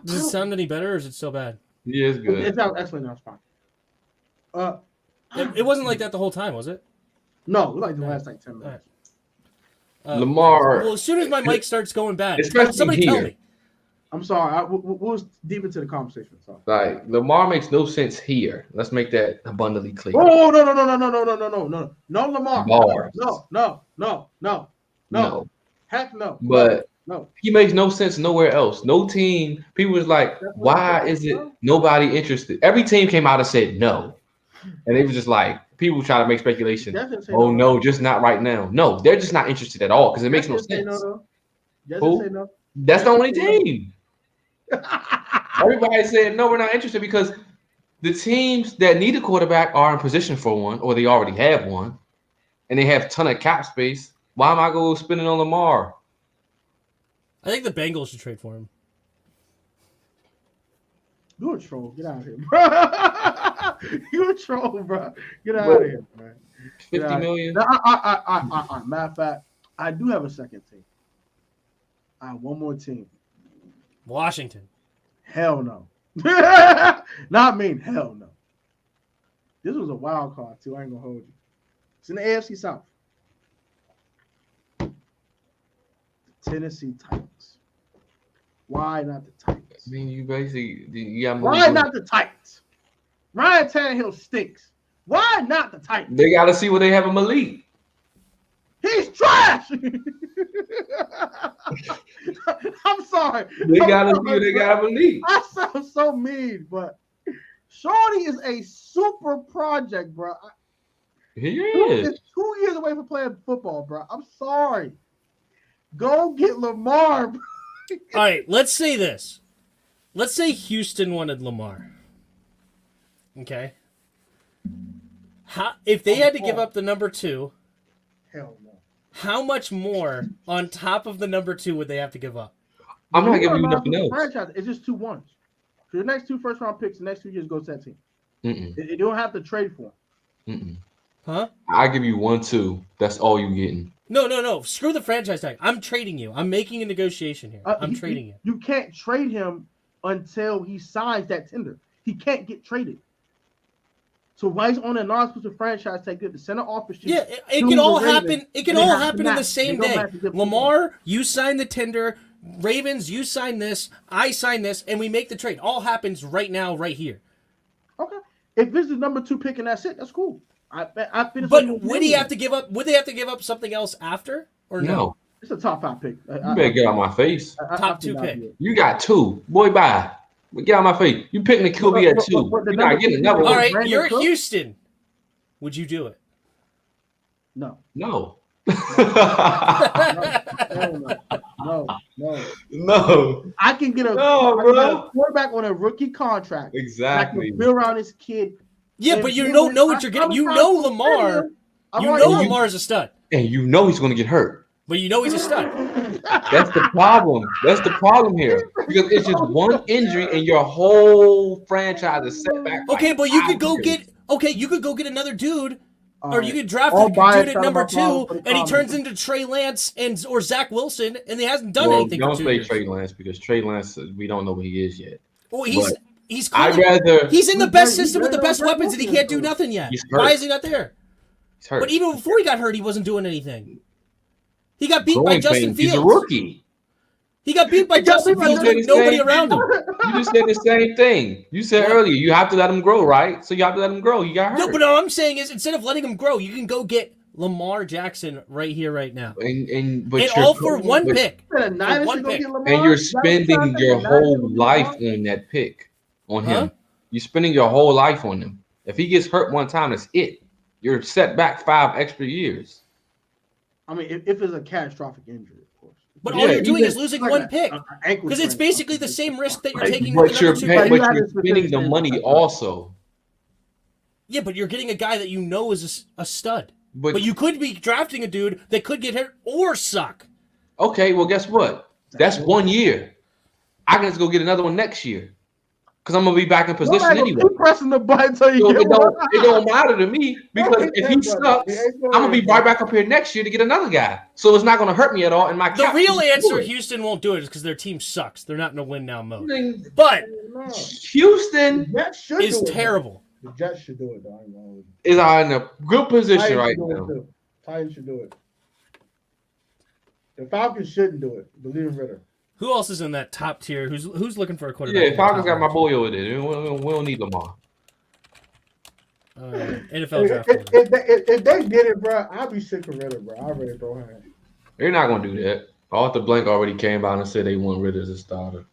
Does it sound any better, or is it still bad? Yeah, it's good. It sounds excellent. Now it's fine. It wasn't like that the whole time, was it? No, it was like the last 10 minutes. Lamar. Well, as soon as my mic starts going bad, especially somebody here. tell me. I'm sorry. We'll deep into the conversation. Sorry. Like Lamar makes no sense here. Let's make that abundantly clear. Oh no, Lamar. Bars. No. Heck no. But no. He makes no sense nowhere else. No team. People was like, why is it nobody interested? Every team came out and said no, and they was just like, people try to make speculation. Oh no, just not right now. No, they're just not interested at all because it makes no sense. Who? That's the only team. Everybody said, no, we're not interested because the teams that need a quarterback are in position for one, or they already have one, and they have a ton of cap space. Why am I going spending on Lamar? I think the Bengals should trade for him. You a troll. Get out of here, bro. You a troll, bro. Get out of here, man. $50 million. Now, matter of fact, I do have a second team. I have one more team. Washington. Hell no. Not mean hell no. This was a wild card too. I ain't gonna hold you. It's in the AFC South. The Tennessee Titans. Why not the Titans? I mean, you got Why not the Titans? Ryan Tannehill stinks. Why not the Titans? They got to see what they have in Malik. He's trash. I'm sorry. They got to see what they got in Malik. I sound so mean, but Shorty is a super project, bro. He is. He's 2 years away from playing football, bro. I'm sorry. Go get Lamar, bro. All right, let's say this. Let's say Houston wanted Lamar. Okay. If they had to give up the number 2, Hell no. how much more on top of the number 2 would they have to give up? I'm not giving you nothing else. Franchise, it's just 2 ones. So the next 2 first-round picks, the next 2 years go to that team. Mm-mm. You don't have to trade for them. Mm-mm. Huh? I give you 1, 2. That's all you getting. No. Screw the franchise tag. I'm trading you. I'm making a negotiation here. I'm trading you. You can't trade him until he signs that tender. He can't get traded. So while he's on a non-exclusive franchise tag, the center office. Yeah, it can all happen. It can all happen in the same day. Lamar, you sign the tender. Ravens, you sign this. I sign this, and we make the trade. All happens right now, right here. Okay. If this is number 2 pick and that's it, that's cool. But would he have to give up? Would they have to give up something else after, or no? It's a top 5 pick. You better get out my face. Top 2 pick. You got 2. Boy, bye. Get out my face. You picking the QB at 2. You're not getting another one. All right, you're Houston. Would you do it? No. No. No. I can get a quarterback on a rookie contract. Exactly. I can build around this kid. Yeah, but you know what you're getting. You know Lamar. Lamar is a stud. And you know he's going to get hurt. But you know he's a stud. That's the problem. That's the problem here. Because it's just one injury and your whole franchise is set back. Okay, but you could go get another dude. Or you could draft a dude at number 2, and he turns into Trey Lance or Zach Wilson, and he hasn't done anything. Don't say Trey Lance because Trey Lance, we don't know what he is yet. Well, he's he's in the best system with the best weapons, and he can't do nothing yet. Why is he not there? He's hurt. But even before he got hurt, he wasn't doing anything. He got beat by Justin Fields. He's a rookie. He got beat by Justin Fields with nobody around him. You just said the same thing. You said earlier you have to let him grow, right? So you have to let him grow. You got hurt. No, but all I'm saying is instead of letting him grow, you can go get Lamar Jackson right here, right now. And all for one pick. And you're spending your whole life on that pick, on him. You're spending your whole life on him. If he gets hurt one time, that's it. You're set back 5 extra years. I mean, if it's a catastrophic injury, of course. But all you're doing is losing one pick. Because it's basically the same risk that you're taking with the number 2 pick. But you're spending the money also. Yeah, but you're getting a guy that you know is a stud. But you could be drafting a dude that could get hurt or suck. Okay, well, guess what? That's 1 year. I can just go get another one next year. Because I'm going to be back in position anyway. Keep pressing the button until you get it don't matter to me. Because if he sucks, I'm going to be right back up here next year to get another guy. So it's not going to hurt me at all. The real answer, Houston won't do it, is because their team sucks. They're not in a win-now mode. But Houston is terrible. The Jets should do it, though. Is in a good position right now. Titans should do it. The Falcons shouldn't do it. Believe in Ritter. Who else is in that top tier? Who's looking for a quarterback? Yeah, Falcons got my boy over there. We don't need Lamar. NFL draft. If they did it, bro, I'd be sick of Ritter, bro. I'd really throw hands. They're not going to do that. Arthur Blank already came out and said they want Ritter as a starter.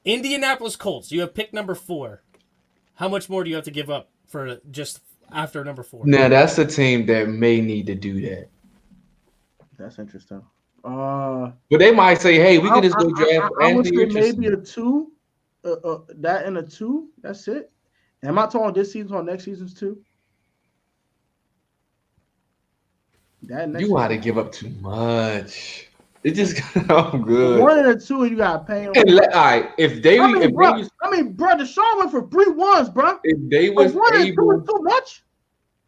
Indianapolis Colts. You have pick number 4. How much more do you have to give up for just after number 4? Now, that's a team that may need to do that. That's interesting. But they might say, "Hey, we can just go draft I would Anthony say Richardson." maybe a 2. That and a 2. That's it. Am I talking this season or next season's 2? That next You got to season. give up too much. It just I'm good. 1 and a 2, and you got to pay him. All right, if they, bro, Deshaun went for 3 1s, bro. if they was 1 and 2 able, is too much.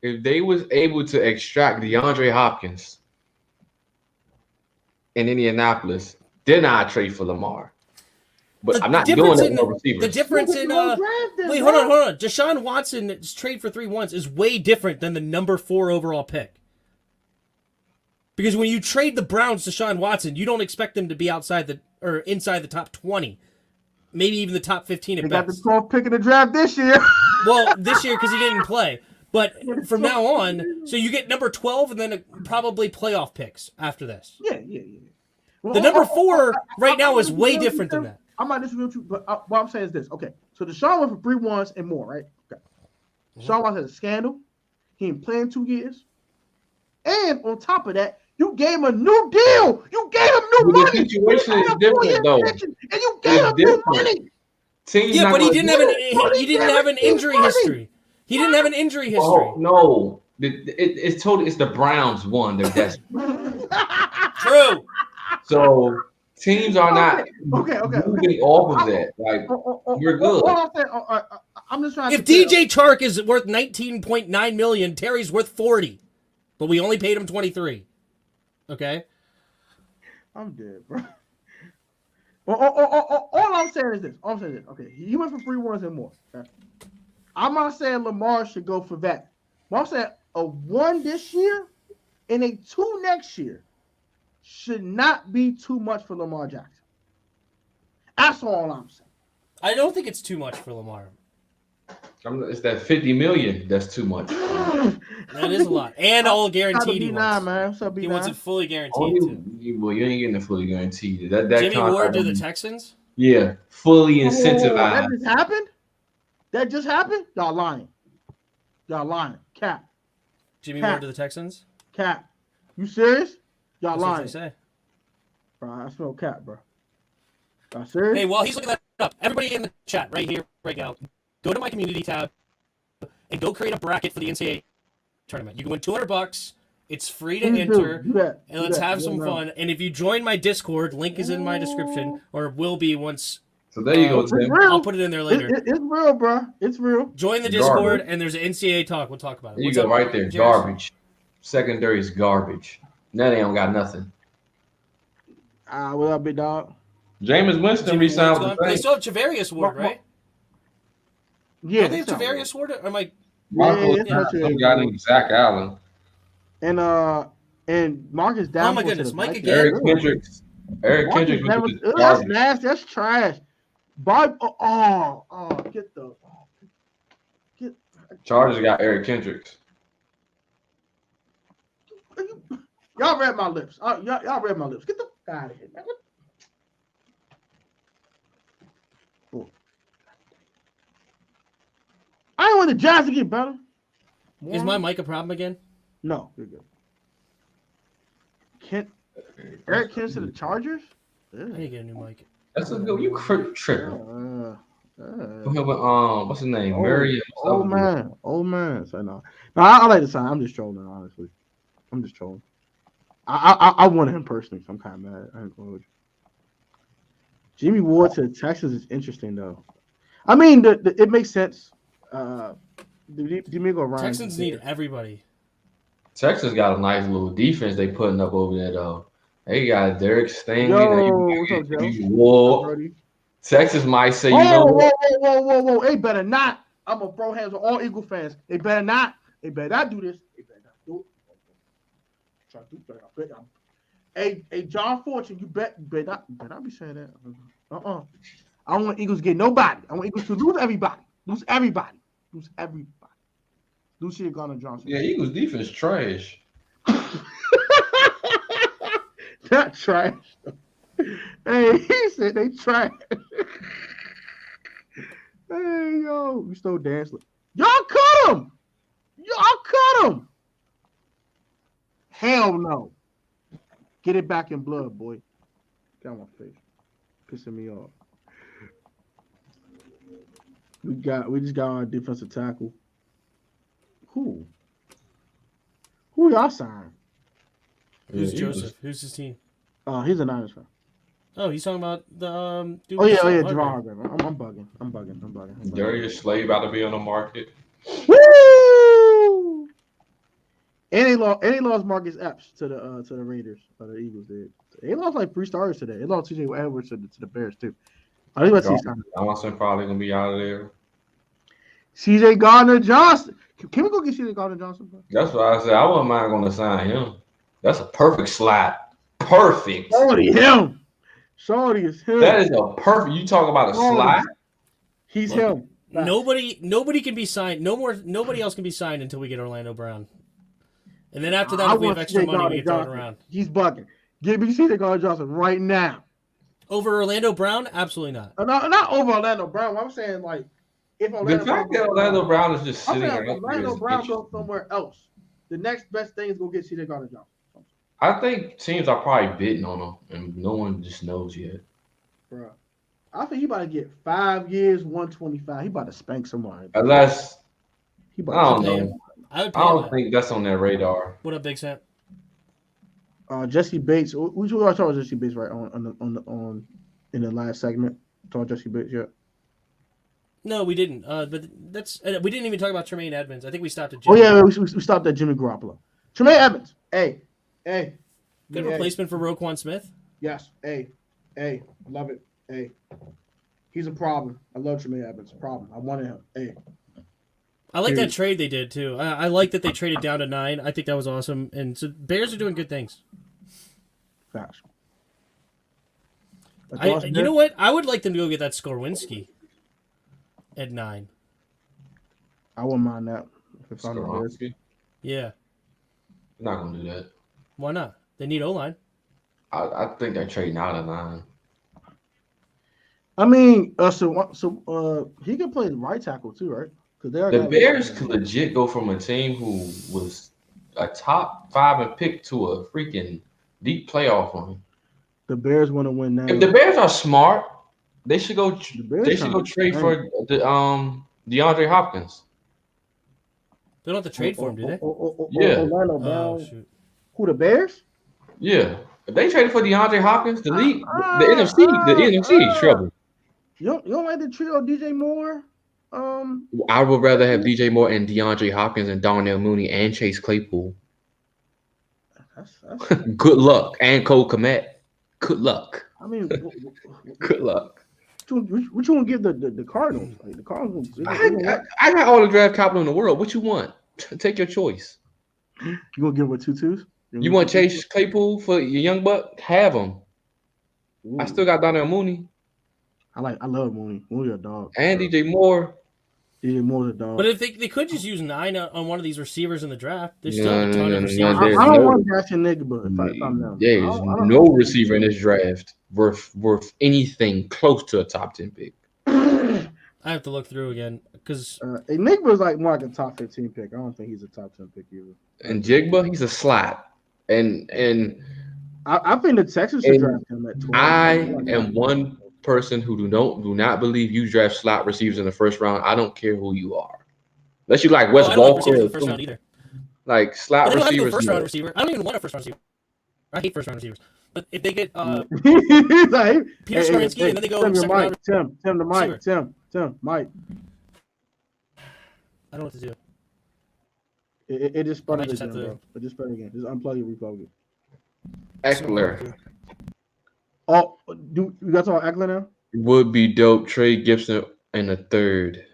if they was able to extract DeAndre Hopkins in Indianapolis, then I trade for Lamar. But I'm not doing that with receivers. The difference in wait, hold on. Deshaun Watson's trade for 3 1s is way different than the number 4 overall pick. Because when you trade the Browns to Deshaun Watson, you don't expect them to be inside the top 20, maybe even the top 15 at best. Got the 12th pick in the draft this year. Well, this year because he didn't play. But from now on, so you get number 12 and then probably playoff picks after this. Yeah. Well, The number 4 right now is way different than that. I'm not disagreeing with you, but what I'm saying is this. Okay, so Deshaun went for 3 1s and more, right? Okay. Deshaun Watson had a scandal. He ain't playing 2 years. And on top of that, you gave him a new deal. You gave him new money. The situation is different, though. And you gave him new money. Yeah, but he didn't have an injury history. He didn't have an injury history. Oh no, it's totally. It's the Browns one. They're desperate. True. So teams are not okay. moving off of that. Like you're good. I'm just trying. If DJ Chark is worth $19.9 million, Terry's worth 40, but we only paid him 23. Okay. I'm dead, bro. All I'm saying is this. Okay, he went for 3 1s and more. Okay? I'm not saying Lamar should go for that. But I'm saying a 1 this year and a 2 next year should not be too much for Lamar Jackson. That's all I'm saying. I don't think it's too much for Lamar. It's that $50 million. That's too much. That is a lot, and all guaranteed. He wants it fully guaranteed too. Well, you ain't getting it fully guaranteed. That Jimmy Ward to the Texans. Yeah, fully incentivized. That just happened. Y'all lying. Cap. Jimmy Ward to the Texans. Cap. You serious? Y'all That's lying. what they say. Bro, I smell cap, bro. Y'all serious? Hey, while he's looking that up, everybody in the chat right here, right now, go to my community tab and go create a bracket for the NCAA tournament. You can win $200. It's free to enter, and let's have some fun. And if you join my Discord, link is in my description, or will be once. So there you go, Tim. I'll put it in there later. It's real, bro. It's real. Join the Discord, and there's an NCAA talk. We'll talk about it. There you go, right there. Garbage. Secondary is garbage. Now they don't got nothing. What up, big dog? Jameis Winston re-signed with the They still have Javarius Ward, right? Yeah. They have Javarius Ward? Or am I... Some guy named Zach Allen. And Marcus Davenport. Oh my goodness, Mike again. Eric Kendricks. That's nasty. That's trash. Bob. Chargers got Eric Kendricks. Y'all read my lips. Y'all read my lips. Get the fuck out of here, man. I don't want the Jazz to get better. Is my mic a problem again? No, you're good. Eric Kendricks to the Chargers? I need to get a new mic. That's a good. You tripping? What's his name? Murray. Old man. So no, I like the sign. I'm just trolling, honestly. I'm just trolling. I wanted him personally, so I'm kind of mad. I ain't going with you. Jimmy Ward to the Texans is interesting, though. I mean, it makes sense. Texans need everybody. Texas got a nice little defense they putting up over there, though. They got Derek Stingley. Whoa. Texas might say, you know what? Whoa. They better not. I'm going to throw hands on all Eagle fans. They better not do this. They better not do it. Hey, John Fortune, you better not be saying that. I don't want Eagles to get nobody. I want Eagles to lose everybody. Lose Lucia Garner Johnson. Yeah, Eagles defense trash. Not trash. Hey, he said they trash. Hey, yo, we still dancing. Y'all cut him. Hell no. Get it back in blood, boy. Get on my face. Pissing me off. We just got our defensive tackle. Who y'all signed? Who's Joseph? Who's his team? He's a Niners fan. Oh, he's talking about the dude. Oh yeah, Javon Hargrave. I'm bugging. Darius Slay about to be on the market. Woo! And they lost Marcus Epps to the Raiders. The Eagles did. They lost like 3 starters today. They lost T.J. Edwards to the Bears too. I think Johnson probably gonna be out of there. C.J. Gardner-Johnson. Can we go get C.J. Gardner-Johnson? Bro? That's what I said. I wouldn't mind going to sign him. That's a perfect slot. Perfect. Shorty is him. That is a perfect. You talk about a slot. He's him. Nobody can be signed. Nobody else can be signed until we get Orlando Brown. And then after that, if we have extra money, we can throw it around. He's bugging. Give me C.J. Gardner-Johnson right now. Over Orlando Brown? Absolutely not. Not over Orlando Brown. I'm saying like if The fact that Orlando Brown is just sitting there. Orlando Brown goes somewhere else. The next best thing is go get C.J. Gardner-Johnson. I think teams are probably bidding on him, and no one just knows yet. Bro, I think he about to get 5 years, 125. He about to spank somebody. Unless I don't know. I don't think that's on their radar. What up, Big Sam? Jesse Bates. We talked about Jesse Bates right on in the last segment. Talk Jesse Bates yet? No, we didn't. But we didn't even talk about Tremaine Edmonds. I think we stopped at Jimmy. Oh yeah, we stopped at Jimmy Garoppolo. Tremaine Edmonds. Hey. Good replacement for Roquan Smith. Yes. Hey. Love it. Hey. He's a problem. I love Tremaine Edmonds. Problem. I wanted him. Hey. I like that trade they did too. I like that they traded down to 9. I think that was awesome. And so Bears are doing good things. Facts. You know what? I would like them to go get that Skorwinski at 9. I wouldn't mind that. Skorwinski? Yeah. I'm not gonna do that. Why not? They need O-line. I think they're trading out of 9. I mean, so he can play right tackle too, right? The Bears could legit go from a team who was a top 5 pick to a freaking deep playoff run. The Bears want to win now. If the Bears are smart, they should go. They should go trade for the DeAndre Hopkins. They don't have to trade for him, do they? Yeah. Who, the Bears? Yeah. If they traded for DeAndre Hopkins, the league, the NFC is trouble. You don't like the trio DJ Moore? I would rather have DJ Moore and DeAndre Hopkins and Darnell Mooney and Chase Claypool. That's Good luck. And Cole Kmet. Good luck. I mean, good luck. What you want to give the Cardinals? Like the Cardinals. I got all the draft capital in the world. What you want? Take your choice. You gonna give him 2-2s? You want Chase Claypool for your young buck? Have him. Ooh. I still got Darnell Mooney. I love Mooney. Mooney a dog. And DJ Moore. DJ Moore's a dog. But if they could just use 9 on one of these receivers in the draft, there's still a ton of receivers. I don't want Jackson Nigga, if I'm them. There's no receiver in this draft worth anything close to a top 10 pick. I have to look through again because Enigma's like more like a top 15 pick. I don't think he's a top 10 pick either. And Jigba, he's a slot. And I think the Texans should draft him at 12. I am one person who do not believe you draft slot receivers in the first round. I don't care who you are. Unless you like Wes Walker. Like slot receivers. First round receiver. I don't even want a first round receiver. I hate first round receivers. But if they get Peter Skorwinski and then they go second round. Tim, Mike. I don't know what to do. It just spun again, bro. It just spun again. Just unplug it, replug it. Eckler. Oh, you got to talk Eckler now? Would be dope. Trade Gibson in the 3rd.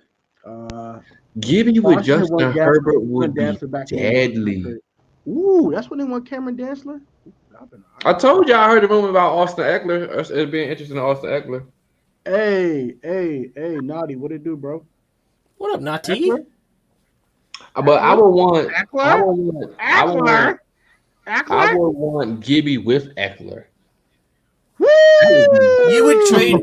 Giving you with Justin Herbert would be deadly. Ooh, that's when they want Cameron Dantzler. I told you I heard a rumor about Austin Eckler. It being interested in Austin Eckler. Hey, Naughty, what it do, bro? What up, Naughty? But I would want Eckler. I would want Gibby with Eckler. Woo! You would trade.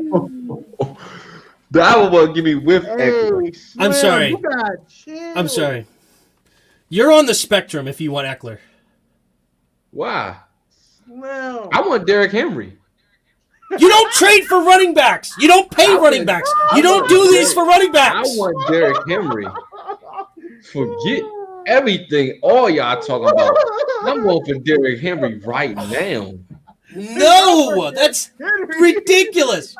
I would want Gibby with Eckler. I'm sorry. I'm sorry. You're on the spectrum if you want Eckler. Why? Slim. I want Derrick Henry. You don't trade for running backs. You don't pay running backs. You don't do these for running I backs. want Derrick Henry. Forget everything all y'all talking about. I'm going for Derrick Henry right now. No, that's ridiculous.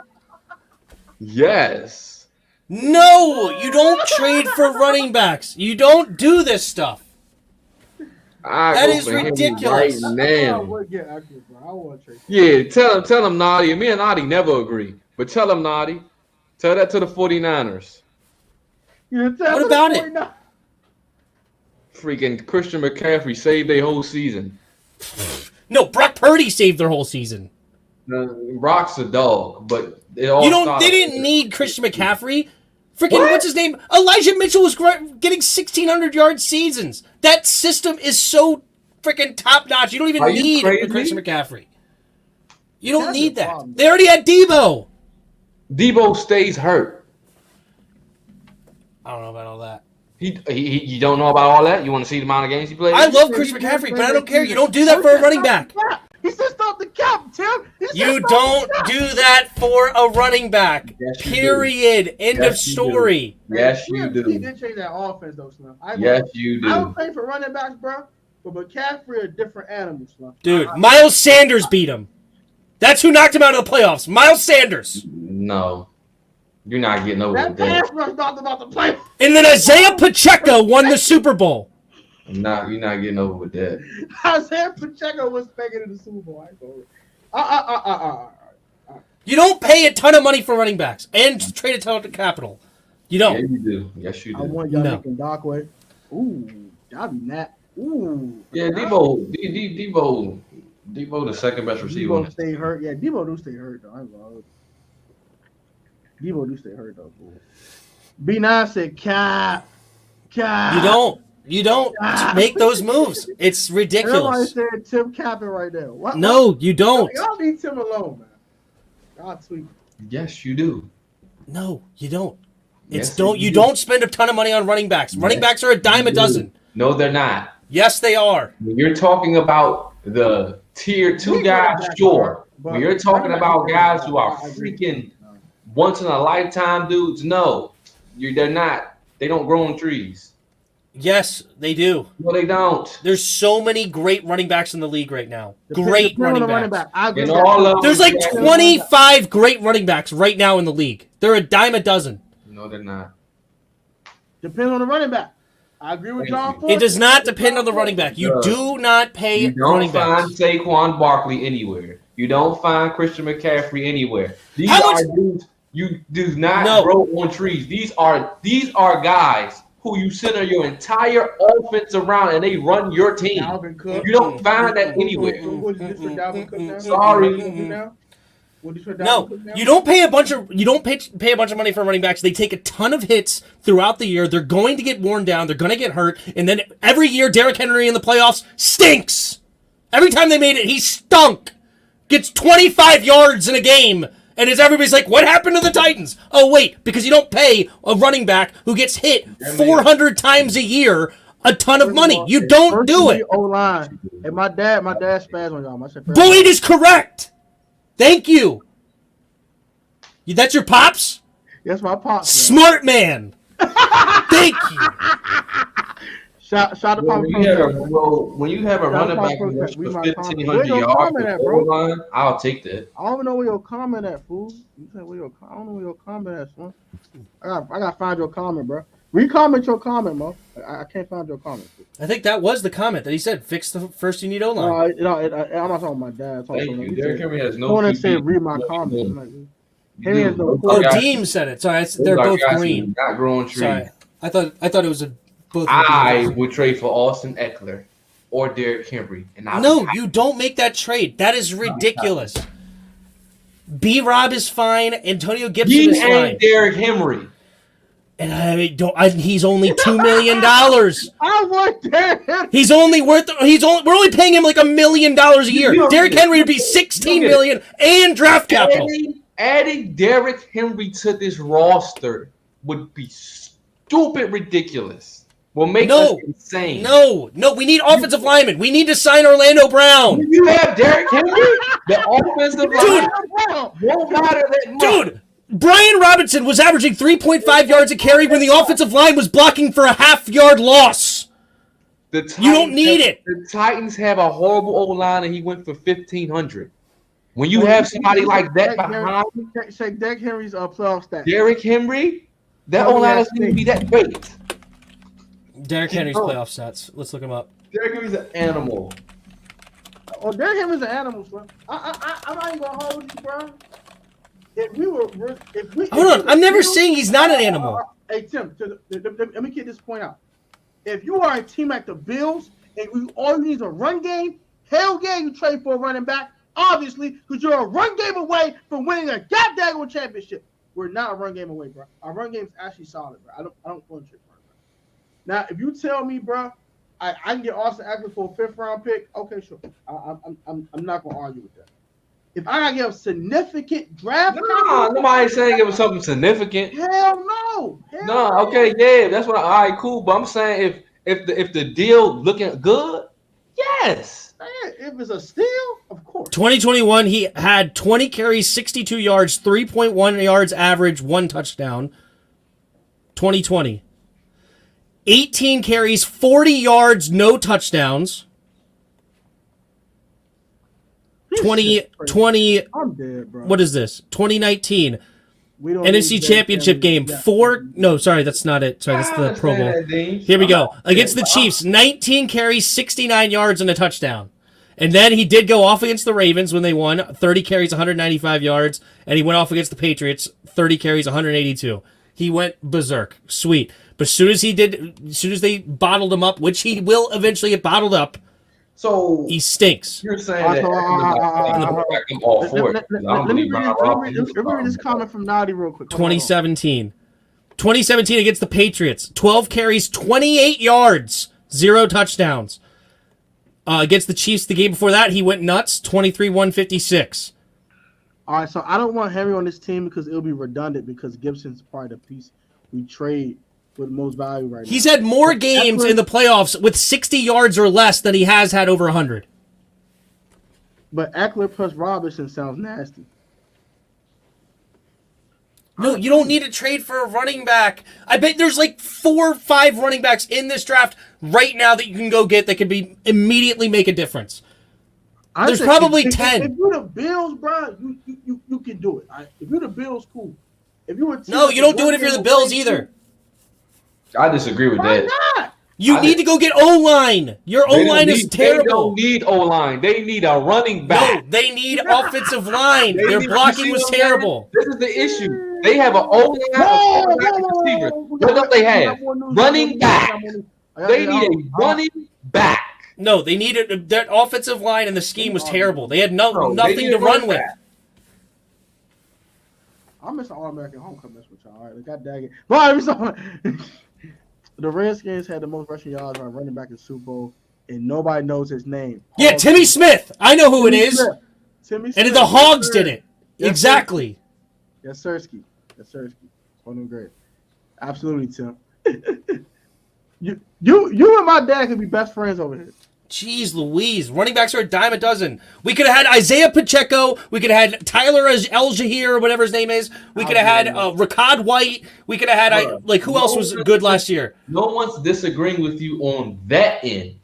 Yes. No, you don't trade for running backs. You don't do this stuff. That is ridiculous. Right I now. would get accurate, bro. I want to trade. Yeah, tell him, Naughty. Me and Naughty never agree. But tell him, Naughty. Tell that to the 49ers. What about it? Freaking Christian McCaffrey saved their whole season. No, Brock Purdy saved their whole season. Brock's a dog, but it all They didn't need Christian McCaffrey. Freaking, what's his name? Elijah Mitchell was getting 1,600-yard seasons. That system is so freaking top-notch. You don't even need Christian McCaffrey. You don't need that. They already had Debo. Debo stays hurt. I don't know about all that. You don't know about all that? You want to see the amount of games he played? I love Christian McCaffrey, but I don't care. You don't do that for a running back. He sits off the cap, Tim. You don't do that for a running back. Yes, Period. End of story. Yes, you do. He did change that offense, though, Slim. Yes, you do. I would play for running backs, bro. But McCaffrey a different animal, Slim. Dude, Miles Sanders beat him. That's who knocked him out of the playoffs. Miles Sanders. No. You're not getting over That that. pass rush knocked about to play. And then Isaiah Pacheco won the Super Bowl. You're not getting over with that. Isaiah Pacheco was making it in the Super Bowl. You don't pay a ton of money for running backs and trade a ton of capital. You don't. Yeah, you do. Yes, you do. I want y'all making Dockway. Ooh, that'd be that. Ooh. Yeah, Debo, the second best receiver. Debo stay hurt. Yeah, Debo do stay hurt though. I love Debo do stay hurt though. B9 said cap. You don't make those moves. It's ridiculous. Everybody said Tim capping right now. What? No, you don't. Y'all leave Tim alone, man. Y'all tweet. Yes, you do. No, you don't. You don't spend a ton of money on running backs. Running backs are a dime a dozen. No, they're not. Yes, they are. When you're talking about the tier 2 guys, sure. When you're talking about guys who are freaking once in a lifetime dudes, no. They're not. They don't grow on trees. Yes, they do. No, they don't. There's so many great running backs in the league right now. Great running backs. There's like 25 great running backs right now in the league. They're a dime a dozen. No, they're not. Depends on the running back. I agree with John. It does not depend on the running back. You do not pay running backs. You don't find Saquon Barkley anywhere. You don't find Christian McCaffrey anywhere. These dudes you do not grow on trees. These are guys who you center your entire offense around and they run your team. You don't find that anywhere. Sorry. No, you don't pay a bunch of money for running backs. They take a ton of hits throughout the year. They're going to get worn down. They're going to get hurt, and then every year Derrick Henry in the playoffs stinks. Every time they made it, he stunk. Gets 25 yards in a game, and everybody's like, "What happened to the Titans?" Oh wait, because you don't pay a running back who gets hit 400 times a year a ton of money. You don't do it. O-line. Hey, my dad spazzed on y'all. Boyd is correct. Thank you. That's your pops? Yes, my pops. Smart man. Thank you. Shout out to Papa. When you have a running back for 1,500 yards, I'll take that. I don't even know where your comment at, fool. I don't know where your comment at, son. I gotta find your comment, bro. Recomment your comment, Mo. I can't find your comment. I think that was the comment that he said. Fix the first you need O-line. I'm not talking about my dad. Thank you. Derrick Henry has no. Someone said read my comment. Deem said it. Sorry, they're both green. Not growing trees. Sorry, I thought it was a both. I would trade for Austin Eckler or Derrick Henry, and no, you don't make that trade. That is ridiculous. B-Rob is fine. Antonio Gibson is fine. Derrick Henry. And he's only $2 million. I want Derrick Henry. We're only paying him like $1 million a year. Derrick Henry would be $16 million and draft capital. Adding Derrick Henry to this roster would be stupid ridiculous. will make us insane. No, we need offensive linemen. We need to sign Orlando Brown. You have Derrick Henry, the offensive line. Won't matter that much. Dude, Brian Robinson was averaging 3.5 yards a carry when the offensive line was blocking for a half-yard loss. You don't need it. The Titans have a horrible O-line, and he went for 1,500. When you have somebody like that behind, check Derrick Henry's playoff stats. Derrick Henry, that O-line is going to be that great. Derrick Henry's playoff stats. Let's look him up. Derrick Henry's an animal. Oh, Derrick Henry's an animal, bro. I'm not even gonna hold you, bro. Hold on, I'm never saying he's not an animal. Hey Tim, let me get this point out. If you are a team like the Bills and all you need is a run game, hell yeah, you trade for a running back. Obviously, because you're a run game away from winning a goddamn championship. We're not a run game away, bro. Our run game is actually solid, bro. I don't want to. Now, if you tell me, bro, I can get Austin Eckler for a 5th round pick, okay, sure. I'm not gonna argue with that. If I gotta give significant draft, nobody's saying it was something significant. Hell no. Okay, yeah, that's what. All right, cool. But I'm saying if the deal looking good, yes. If it's a steal, of course. 2021, he had 20 carries, 62 yards, 3.1 yards average, 1 touchdown. 2020. 18 carries, 40 yards, no touchdowns. 2020. I'm dead, bro. What is this? 2019. NFC Championship game. That's not it. Sorry, that's the Pro Bowl. Here we go. Against the Chiefs, 19 carries, 69 yards, and a touchdown. And then he did go off against the Ravens when they won, 30 carries, 195 yards, and he went off against the Patriots, 30 carries, 182. He went berserk. Sweet. But as soon as they bottled him up, which he will eventually get bottled up, so he stinks. You're saying that I'm all for it. Let me read this comment from Nadi real quick. 2017 against the Patriots, 12 carries, 28 yards, 0 touchdowns. Against the Chiefs the game before that, he went nuts, 23-156. All right, so I don't want Henry on this team because it'll be redundant because Gibson's part of the piece we trade with most value right now. He's had more games in the playoffs with 60 yards or less than he has had over 100. But Eckler plus Robinson sounds nasty. No, you don't need to trade for a running back. I bet there's like 4 or 5 running backs in this draft right now that you can go get that could be immediately make a difference. There's probably 10. If you're the Bills, bro, you can do it. Right? If you're the Bills, cool. If you No, you don't do it if you're the Bills either. I disagree with that. Why not? You need to go get O-line. Your O-line is terrible. They don't need O-line. They need a running back. No, they need offensive line. Their blocking was terrible. This is the issue. They have an O-line receiver. What don't they have? Running back. They need a running back. No, they needed that offensive line, and the scheme was terrible. They had nothing to run with. I'm missing All-American Homecoming with y'all. All right, God dang it. But the Redskins had the most rushing yards on running back in the Super Bowl, and nobody knows his name. Yeah, Timmy Smith. I know who it is. Timmy Smith. And the Hogs did it. Yes, exactly. Yes, Sirski. One of them great. Absolutely, Tim. You and my dad could be best friends over here. Jeez Louise. Running backs are a dime a dozen. We could have had Isaiah Pacheco. We could have had Tyler El-Jahir or whatever his name is. We could have had Rashad White. We could have had, who else was good last year? No one's disagreeing with you on that end.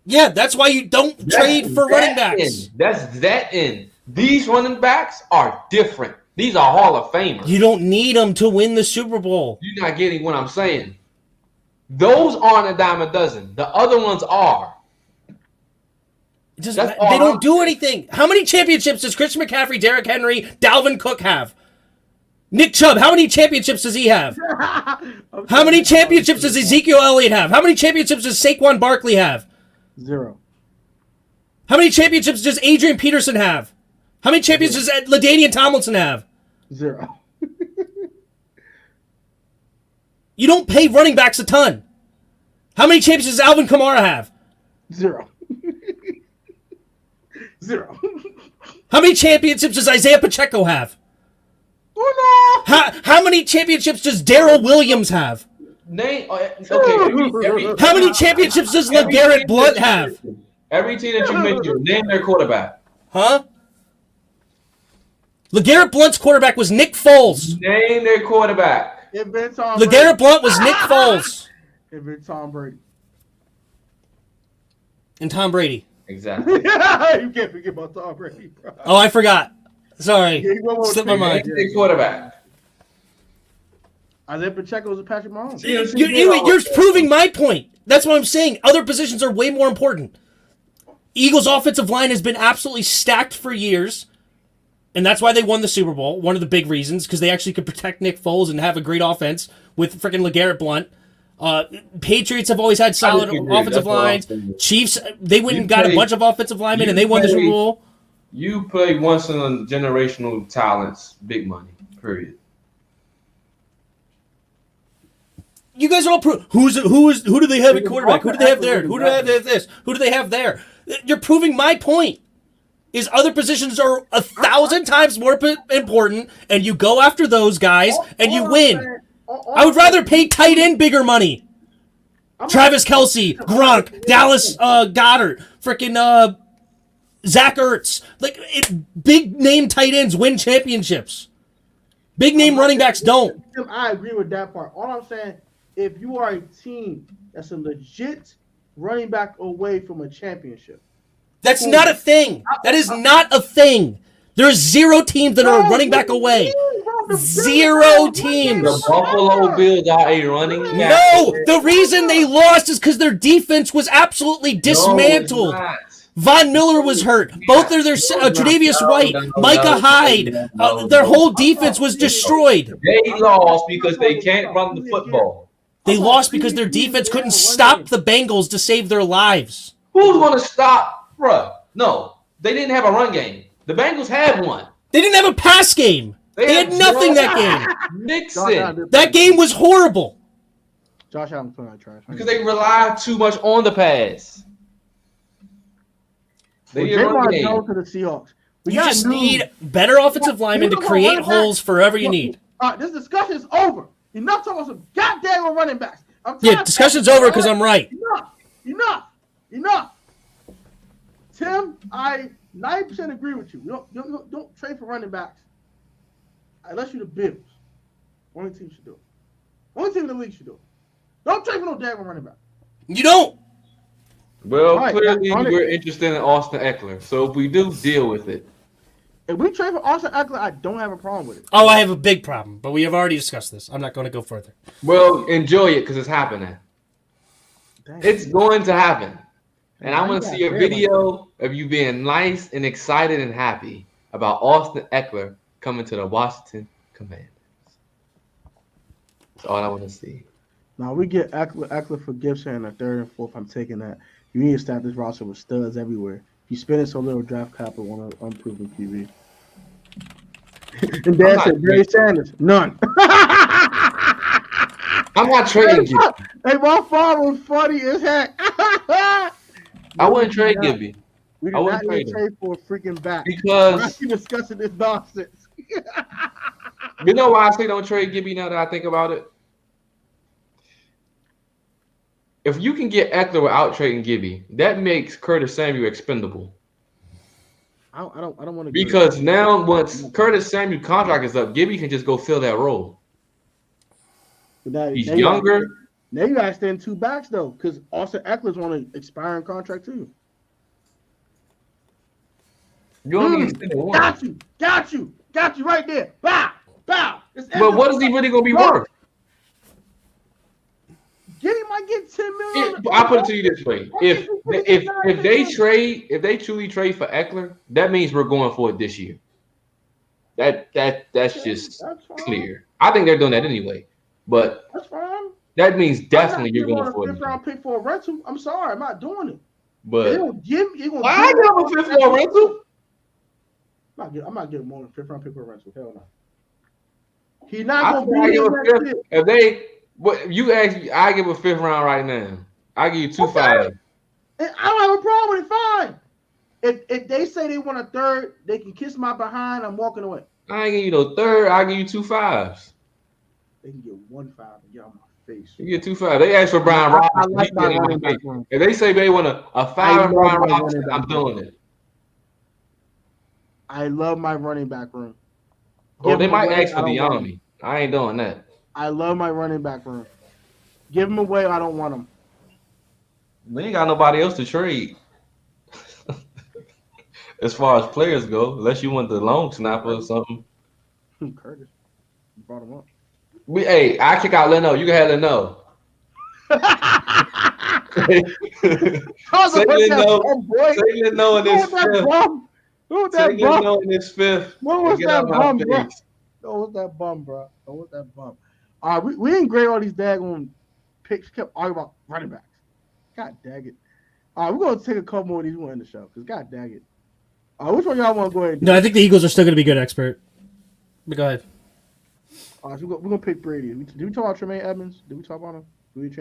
Yeah, that's why you don't trade for running backs. That's that end. These running backs are different. These are Hall of Famers. You don't need them to win the Super Bowl. You're not getting what I'm saying. Those aren't a dime a dozen. The other ones are. They don't do anything. How many championships does Christian McCaffrey, Derrick Henry, Dalvin Cook have? Nick Chubb, how many championships does he have? How many championships does Ezekiel Elliott have? How many championships does Saquon Barkley have? 0. How many championships does Adrian Peterson have? How many championships does LaDainian Tomlinson have? 0. You don't pay running backs a ton. How many championships does Alvin Kamara have? 0. 0. How many championships does Isaiah Pacheco have? Oh, no. How many championships does Darrell Williams have? Name. Okay. How many championships does LeGarrette Blount have? Every team that you mentioned, name their quarterback. Huh? LeGarrette Blount's quarterback was Nick Foles. Name their quarterback. LeGarrette Blount was Nick Foles. It been Tom Brady. And Tom Brady. Exactly. You can't forget about Tom Brady, bro. Oh, I forgot. Sorry. Yeah, Slipped my mind. Name their quarterback. Isaiah Pacheco was a Patrick Mahomes. You're proving my point. That's what I'm saying. Other positions are way more important. Eagles' offensive line has been absolutely stacked for years, and that's why they won the Super Bowl. One of the big reasons, because they actually could protect Nick Foles and have a great offense with freaking LeGarrette Blount. Patriots have always had solid offensive lines. Chiefs, they went and got a bunch of offensive linemen, and they won the Super Bowl. You play once in a generational talents, big money, period. You guys are all who do they have at quarterback? Who do they have there? Who do they have this? Who do they have there? You're proving my point. Is other positions are 1,000 times more important, and you go after those guys and you win. I would rather pay tight end bigger money. Travis Kelce, Gronk, Dallas Goddard, freaking Zach Ertz. Big name tight ends win championships. Big name running backs don't. I agree with that part. All I'm saying, if you are a team that's a legit running back away from a championship. That's not a thing. That is not a thing. There's 0 teams that are running back away. 0 teams. The Buffalo Bills are a running back. No, the reason they lost is because their defense was absolutely dismantled. Von Miller was hurt. Both of their Tre'Davious White, Micah Hyde, their whole defense was destroyed. They lost because they can't run the football. They lost because their defense couldn't stop the Bengals to save their lives. Who's going to stop, bruh? No, they didn't have a run game. The Bengals had one. They didn't have a pass game. They had nothing that game. Mixon. That game was horrible. Josh Allen's playing like trash. Because they rely too much on the pass. They want to go to the Seahawks. You just need better offensive linemen to create holes forever you need. This discussion is over. Enough talking about some goddamn running backs. Yeah, discussion's over because I'm right. Enough. Tim, I 90% agree with you. Don't trade for running backs unless you're the Bills. Only team should do it. Only team in the league should do it. Don't trade for no damn running back. You don't. Well, clearly we're interested in Austin Eckler, so if we do, deal with it. If we trade for Austin Eckler, I don't have a problem with it. Oh, I have a big problem, but we have already discussed this. I'm not going to go further. Well, enjoy it because it's happening. Damn. It's going to happen. And I want to see a video of you being nice and excited and happy about Austin Eckler coming to the Washington Commanders. That's all I want to see. Now we get Eckler for Gibson in the 3rd and 4th. I'm taking that. You need to stack this roster with studs everywhere. You spending so little draft capital on an unproven QB. And Dan said, Barry Sanders, none. I'm not trading Gibby. Hey, my father was funny as heck. I wouldn't trade Gibby. We did not trade for a freaking back. Because why are you discussing this nonsense? You know why I say don't trade Gibby now that I think about it? If you can get Eckler without trading Gibby, that makes Curtis Samuel expendable. I don't want to. Because now once Curtis Samuel's contract is up, Gibby can just go fill that role. He's younger. Now you gotta stand 2 backs though, because Austin Eckler's on an expiring contract too. You only extended one. Got you right there. Bow. But what is he really gonna be worth? Gibby might get $10 million. I'll put it to you this way: if they truly trade for Eckler, that means we're going for it this year. That's just clear. I think they're doing that anyway, but that's fine. That means definitely you're going for it. 5th round pick for a rental. I'm sorry, I'm not doing it. But why give a 5th for a rental? I'm not getting more than 5th round pick for a rental. Hell no. He's not going to be if they. What you ask me, I give a 5th round right now. I give you 2-5. I don't have a problem with it. Fine. If they say they want a 3rd, they can kiss my behind. I'm walking away. I ain't give you no 3rd. I give you 2 5s. They can get 1 5 and get on my face. You get 2.5. They asked for Brian I Robinson. like He my get out running of back it. room. If they say they want a I 5 and love Brian my Robinson, running I'm back doing room. it. I love my running back room. Oh, Give they him might away. ask for I don't want him. De'Ami. I ain't doing that. I love my running back room. Give him away. I don't want him. We ain't got nobody else to trade. As far as players go, unless you want the long snapper or something. Curtis, you brought him up. I kick out Leno. You can have Leno. Say Leno. Boy. Say Leno in his fifth. Who was Say that bum? Leno in his fifth. What was Get that out my bum, bro? face. What was that bum, bro? What was that bum? We didn't grade all these daggone picks. Kept arguing about running backs. God dang it. We're going to take a couple more of these. We're going to end the show. Because God dang it. Which one y'all want to go ahead and do? No, I think the Eagles are still going to be good, expert. But go ahead. So we're going to pick Brady. Did we talk about Tremaine Edmonds? Did we talk about him?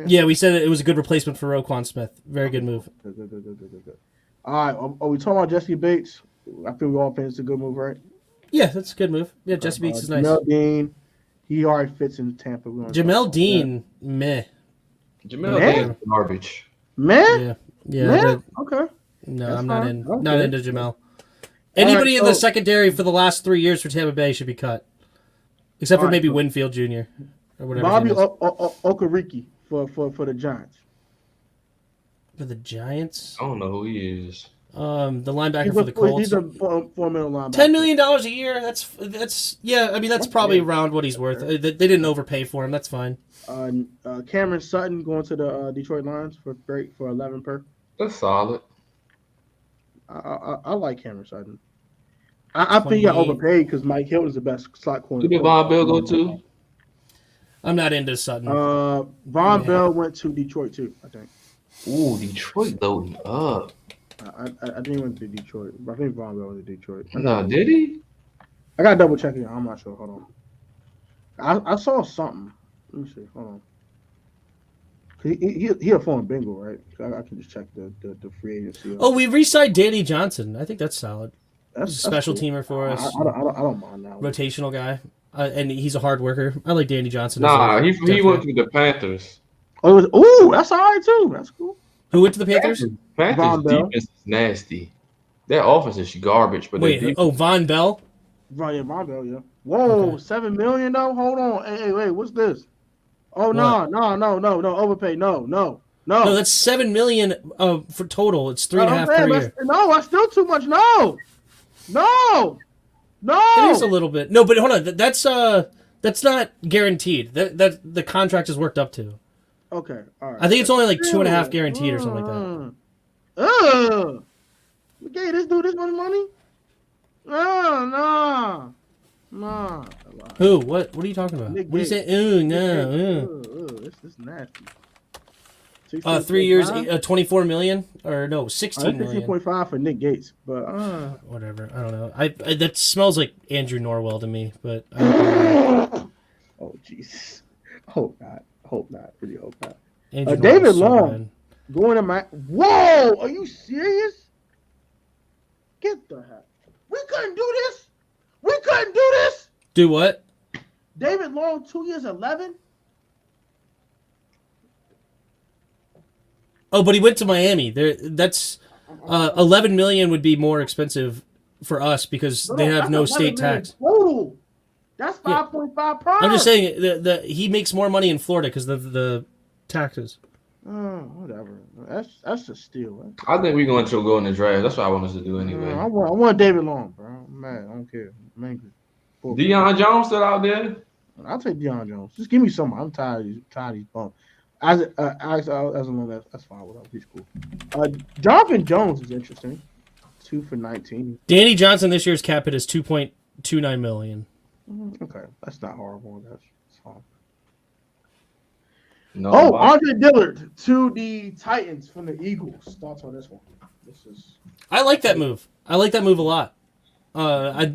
Yeah, we said it was a good replacement for Roquan Smith. Very good move. Good. All right. Are we talking about Jesse Bates? I feel we all think it's a good move, right? Yeah, that's a good move. Yeah, Jesse Bates is nice. Jamel Dean, he already fits in Tampa. Jamel Dean, meh. Jamel Dean is garbage. Man? Yeah. Okay. No, That's I'm fine. not into Jamel. Anybody in the secondary for the last 3 years for Tampa Bay should be cut. Except for maybe Winfield Jr. or whatever. Bobby Okereke for the Giants. For the Giants? I don't know who he is. The linebacker for the Colts. He's a $4 million linebacker. $10 million a year. That's yeah. I mean, that's probably around what he's worth. They didn't overpay for him. That's fine. Cameron Sutton going to the Detroit Lions for 11 per. That's solid. I like Cameron Sutton. I think he got overpaid because Mike Hilton's the best slot corner. Who did Von Bell go to? I'm not into Sutton. Von Bell went to Detroit too, I think. Ooh, Detroit loading up. I didn't went to Detroit. I think Von Bell went to Detroit. No, did he? I got to double check it. I'm not sure. Hold on. I saw something. Let me see. Hold on. He a former Bengal, right? I can just check the free agency. Oh, we re-signed Danny Johnson. I think that's solid. That's a special cool. teamer for us. I don't mind that. Rotational guy. And he's a hard worker. I like Danny Johnson. Nah, he went to the Panthers. Oh, that's all right too. That's cool. Who went to the Panthers? Panthers defense is nasty. Their offense is garbage, but Von Bell? Von Bell, yeah. Whoa, okay. $7 million though? Hold on. Hey, wait, what's this? Oh, no, overpay. No, that's $7 million for total. It's 3.5 per year. No, that's still too much. No. It is a little bit. No, but hold on. That's not guaranteed. That the contract is worked up to. Okay, all right. I think it's only like 2.5 guaranteed or something like that. We gave this dude this much money? No. Who? What are you talking about? What are you saying? Ooh, no. This is nasty. 3 years, $24 million, or no, $16 million. 16.5 for Nick Gates, but whatever. I don't know. That smells like Andrew Norwell to me, but. Oh jeez. Hope not. Really hope not. David Long going to my. Whoa! Are you serious? Get the heck. We couldn't do this. Do what? David Long, 2 years, 11. Oh, but he went to Miami. That's $11 million would be more expensive for us because they have no state tax. Total. That's 5.5 per. I'm just saying that he makes more money in Florida because of the taxes. Whatever. That's a steal. I think we're going to go in the draft. That's what I want us to do anyway. I want David Long, bro. I'm mad. I don't care. I'm angry. Deion Jones still out there? I'll take Deion Jones. Just give me something. I'm tired of these bumps. As long as that's fine with him. He's cool. Jonathan Jones is interesting. 2 for 19. Danny Johnson this year's cap hit is $2.29 million. Okay, that's not horrible. That's fine. No, Andre Dillard to the Titans from the Eagles. Thoughts on this one? I like that move. I like that move a lot. I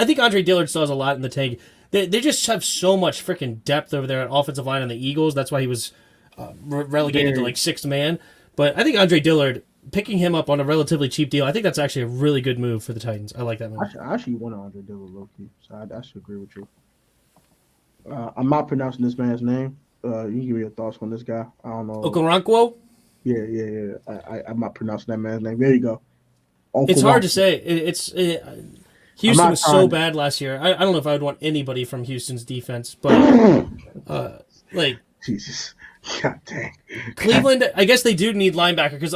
think Andre Dillard still has a lot in the tank. They just have so much freaking depth over there at offensive line on the Eagles. That's why he was relegated to like sixth man. But I think Andre Dillard, picking him up on a relatively cheap deal, I think that's actually a really good move for the Titans. I like that move. I actually want Andre Dillard low key, so I should agree with you. I'm not pronouncing this man's name. You can give me your thoughts on this guy. I don't know. Okoronkwo? Yeah. I'm not pronouncing that man's name. There you go. It's hard Okoronkwo. to say. I'm Houston not was so trying to. bad last year. I don't know if I would want anybody from Houston's defense, but like Jesus. God dang. Cleveland, I guess they do need linebacker because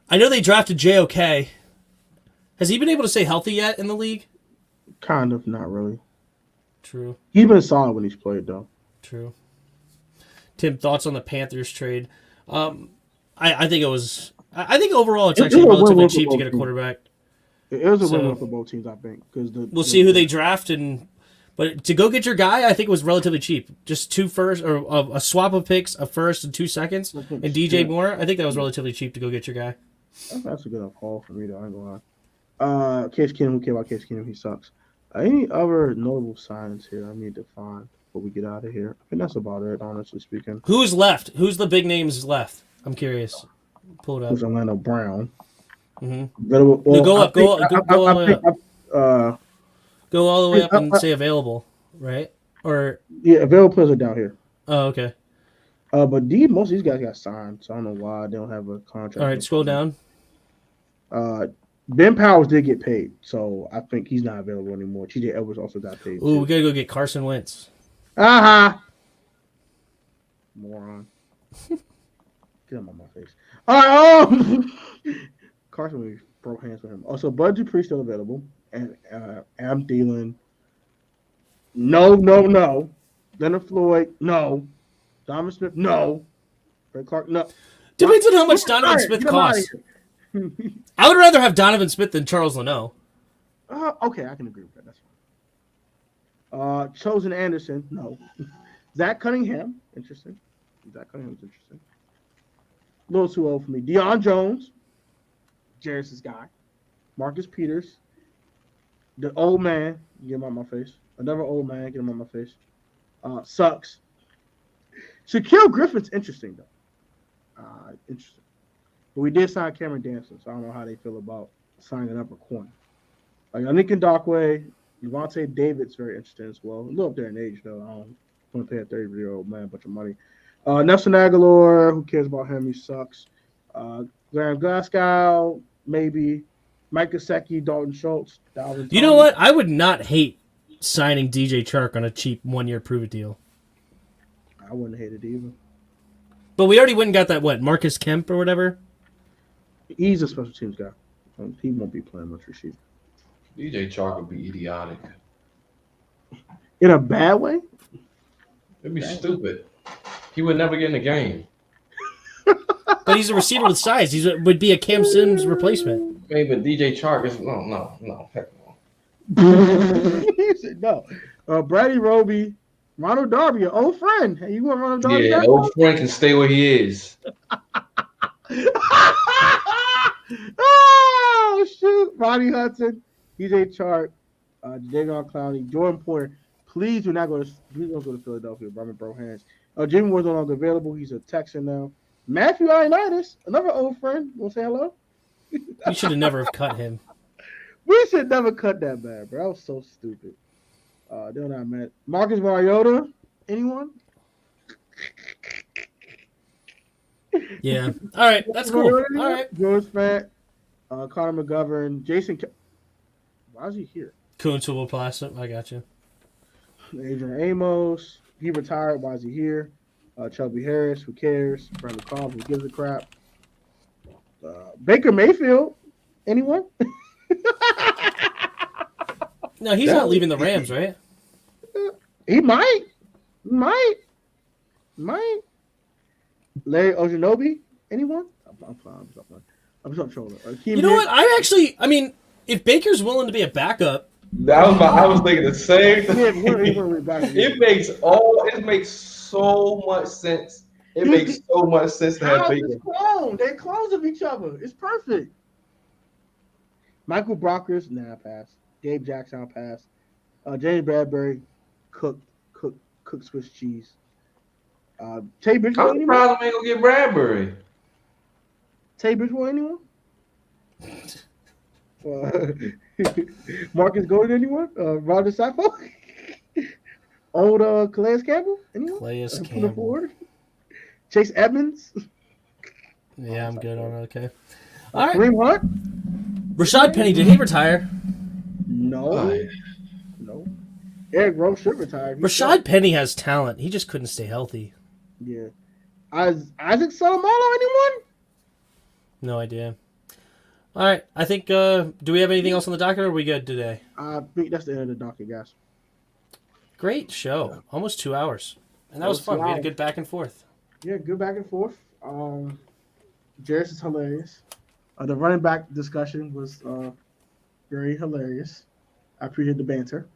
I know they drafted JOK. Has he been able to stay healthy yet in the league? Kind of, not really. True. He's been solid when he's played, though. True. Tim, thoughts on the Panthers trade? I think it was. I think overall it's actually was a relatively win-win for cheap to both get a teams. quarterback. It was a So- win-win for both teams, I think. We'll see who they draft, but to go get your guy, I think it was relatively cheap. Just 2 first or a swap of picks, a first and 2 seconds, and DJ Moore. I think that was relatively cheap to go get your guy. That's a good enough call for me, though. I ain't gonna lie. Case Keenum, who cares about Case Keenum? He sucks. Any other notable signs here I need to find before we get out of here? I think that's about it, honestly speaking. Who's left? Who's the big names left? I'm curious. Pull it up. Who's Orlando Brown? Mm-hmm. Well, Go up, go I think- all the way I up. think, Go all the way up and say available, right? Or yeah, available players are down here. oh, okay. But most of these guys got signed, so I don't know why they don't have a contract. All right, scroll down. Ben Powers did get paid, so I think he's not available anymore. TJ Edwards also got paid. Ooh, we gotta go get Carson Wentz. Moron. Get him on my face. All right, Carson, we broke hands with him. Also, Bud Dupree still available, and Adam Thielen. No. Leonard Floyd, no. Donovan Smith, no. Fred Clark, no. Depends on how much Donovan Get Smith him outta costs. here. I would rather have Donovan Smith than Charles Leno. Okay, I can agree with that. That's fine. Chosen Anderson, no. Zach Cunningham, interesting. Zach Cunningham's interesting. A little too old for me. Deion Jones, Jarris's guy. Marcus Peters, the old man, get him on my face. Another old man, get him on my face. Sucks. Shaquille Griffin's interesting, though. Interesting. But we did sign Cameron Danson, so I don't know how they feel about signing up a corner. Nick Ndakwe, Levante David's very interesting as well. A little up there in age, though. I don't want to pay a 30-year-old man a bunch of money. Nelson Aguilar, who cares about him? He sucks. Graham Glasgow, maybe. Mike Gesicki, Dalton Schultz. Dalvin You know what? I would not hate signing DJ Chark on a cheap 1-year prove-it deal. I wouldn't hate it either. But we already went and got that, Marcus Kemp or whatever? He's a special teams guy. He won't be playing much receiver. DJ Chark would be idiotic. In a bad way? It'd be stupid. He would never get in the game. But he's a receiver with size. He would be a Cam Sims replacement. Hey, but DJ Chark is no, heck no. He said no. Brady Roby, Ronald Darby, your old friend. Hey, you want Ronald Darby? Yeah, old Frank can stay where he is. Oh shoot! Ronnie Hudson, DJ Chark, Jadavion Clowney, Jordan Porter. Please do not go to Philadelphia. I'm bro hands. Jimmy Moore's no longer available. He's a Texan now. Matthew Ioannidis, another old friend. Want to say hello? You should have never have cut him. We should never cut that bad, bro. That was so stupid. They're not mad. Marcus Mariota. Anyone? Yeah. All right. That's cool. All right. George Fant, Connor McGovern, Jason. Why is he here? Kuntz will plastic. I got you. Adrian Amos. He retired. Why is he here? Chubby Harris. Who cares? Bradley Cobb. Who gives a crap? Baker Mayfield. Anyone? No, he's not leaving the Rams, right? He might. Larry Ojanobi. Anyone? I'm fine. I'm just trolling. You know what? I mean, if Baker's willing to be a backup, I was thinking the same thing. It It makes so much sense. It makes so much sense to have Baker. They're clones of each other. It's perfect. Michael Brockers, pass. Gabe Jackson, pass. James Bradbury, cook Swiss cheese. Tay Bridgewater, I'm anyone? surprised I'm ain't gonna get Bradbury. Tay Bridgewater, anyone? Marcus Gordon, anyone? Roger Saffold? Old Calais Campbell? Anyone? Calais Put him Campbell. forward. Chase Edmonds? Yeah, I'm good on it. Okay. All right. Kareem Hunt? Rashad Penny, did he retire? No. No. Eric Rowe should retire. Rashad Penny has talent. He just couldn't stay healthy. Yeah. Isaac Salomalo, anyone? No idea. All right. I think, do we have anything else on the docket, or are we good today? I think that's the end of the docket, guys. Great show. Almost 2 hours. And that was fun. We had a good back and forth. Yeah, good back and forth. Jairus is hilarious. The running back discussion was very hilarious. I appreciate the banter.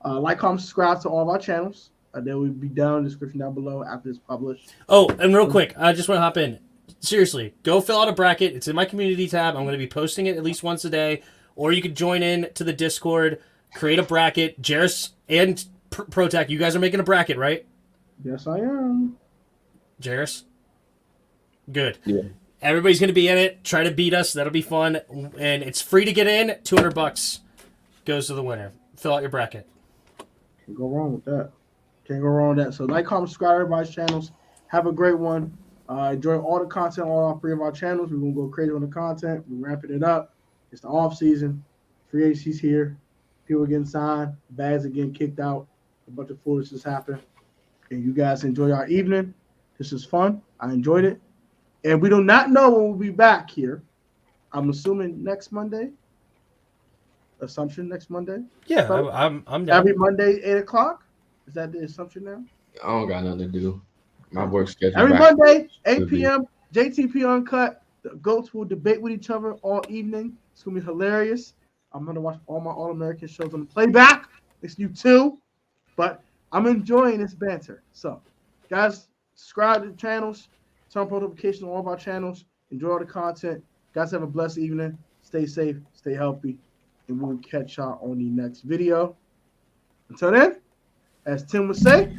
Like, comment, subscribe to all of our channels. They will be down in the description down below after it's published. Oh, and real quick, I just want to hop in. Seriously, go fill out a bracket. It's in my community tab. I'm going to be posting it at least once a day. Or you could join in to the Discord, create a bracket. Jairus and Protec, you guys are making a bracket, right? Yes, I am. Jairus? Good. Yeah. Everybody's going to be in it. Try to beat us. That'll be fun. And it's free to get in. $200 goes to the winner. Fill out your bracket. Can't go wrong with that. Can't go wrong with that. So like, comment, subscribe to everybody's channels. Have a great one. Enjoy all the content on all 3 of our channels. We're going to go crazy on the content. We're wrapping it up. It's the off season. Free agency's here. People are getting signed. Bags are getting kicked out. A bunch of foolishness happen. And you guys enjoy our evening. This is fun. I enjoyed it. And we do not know when we'll be back here. I'm assuming next Monday. Assumption next Monday? Yeah, I'm down. Every Monday, 8 o'clock? Is that the assumption now? I don't got nothing to do. My work schedule. Every Monday, 8 p.m., JT&P Uncut. The goats will debate with each other all evening. It's going to be hilarious. I'm going to watch all my All-American shows on the playback. It's you too. But I'm enjoying this banter. So, guys, subscribe to the channels. Turn on notifications on all of our channels. Enjoy all the content. Guys, have a blessed evening. Stay safe. Stay healthy. And we'll catch y'all on the next video. Until then, as Tim would say,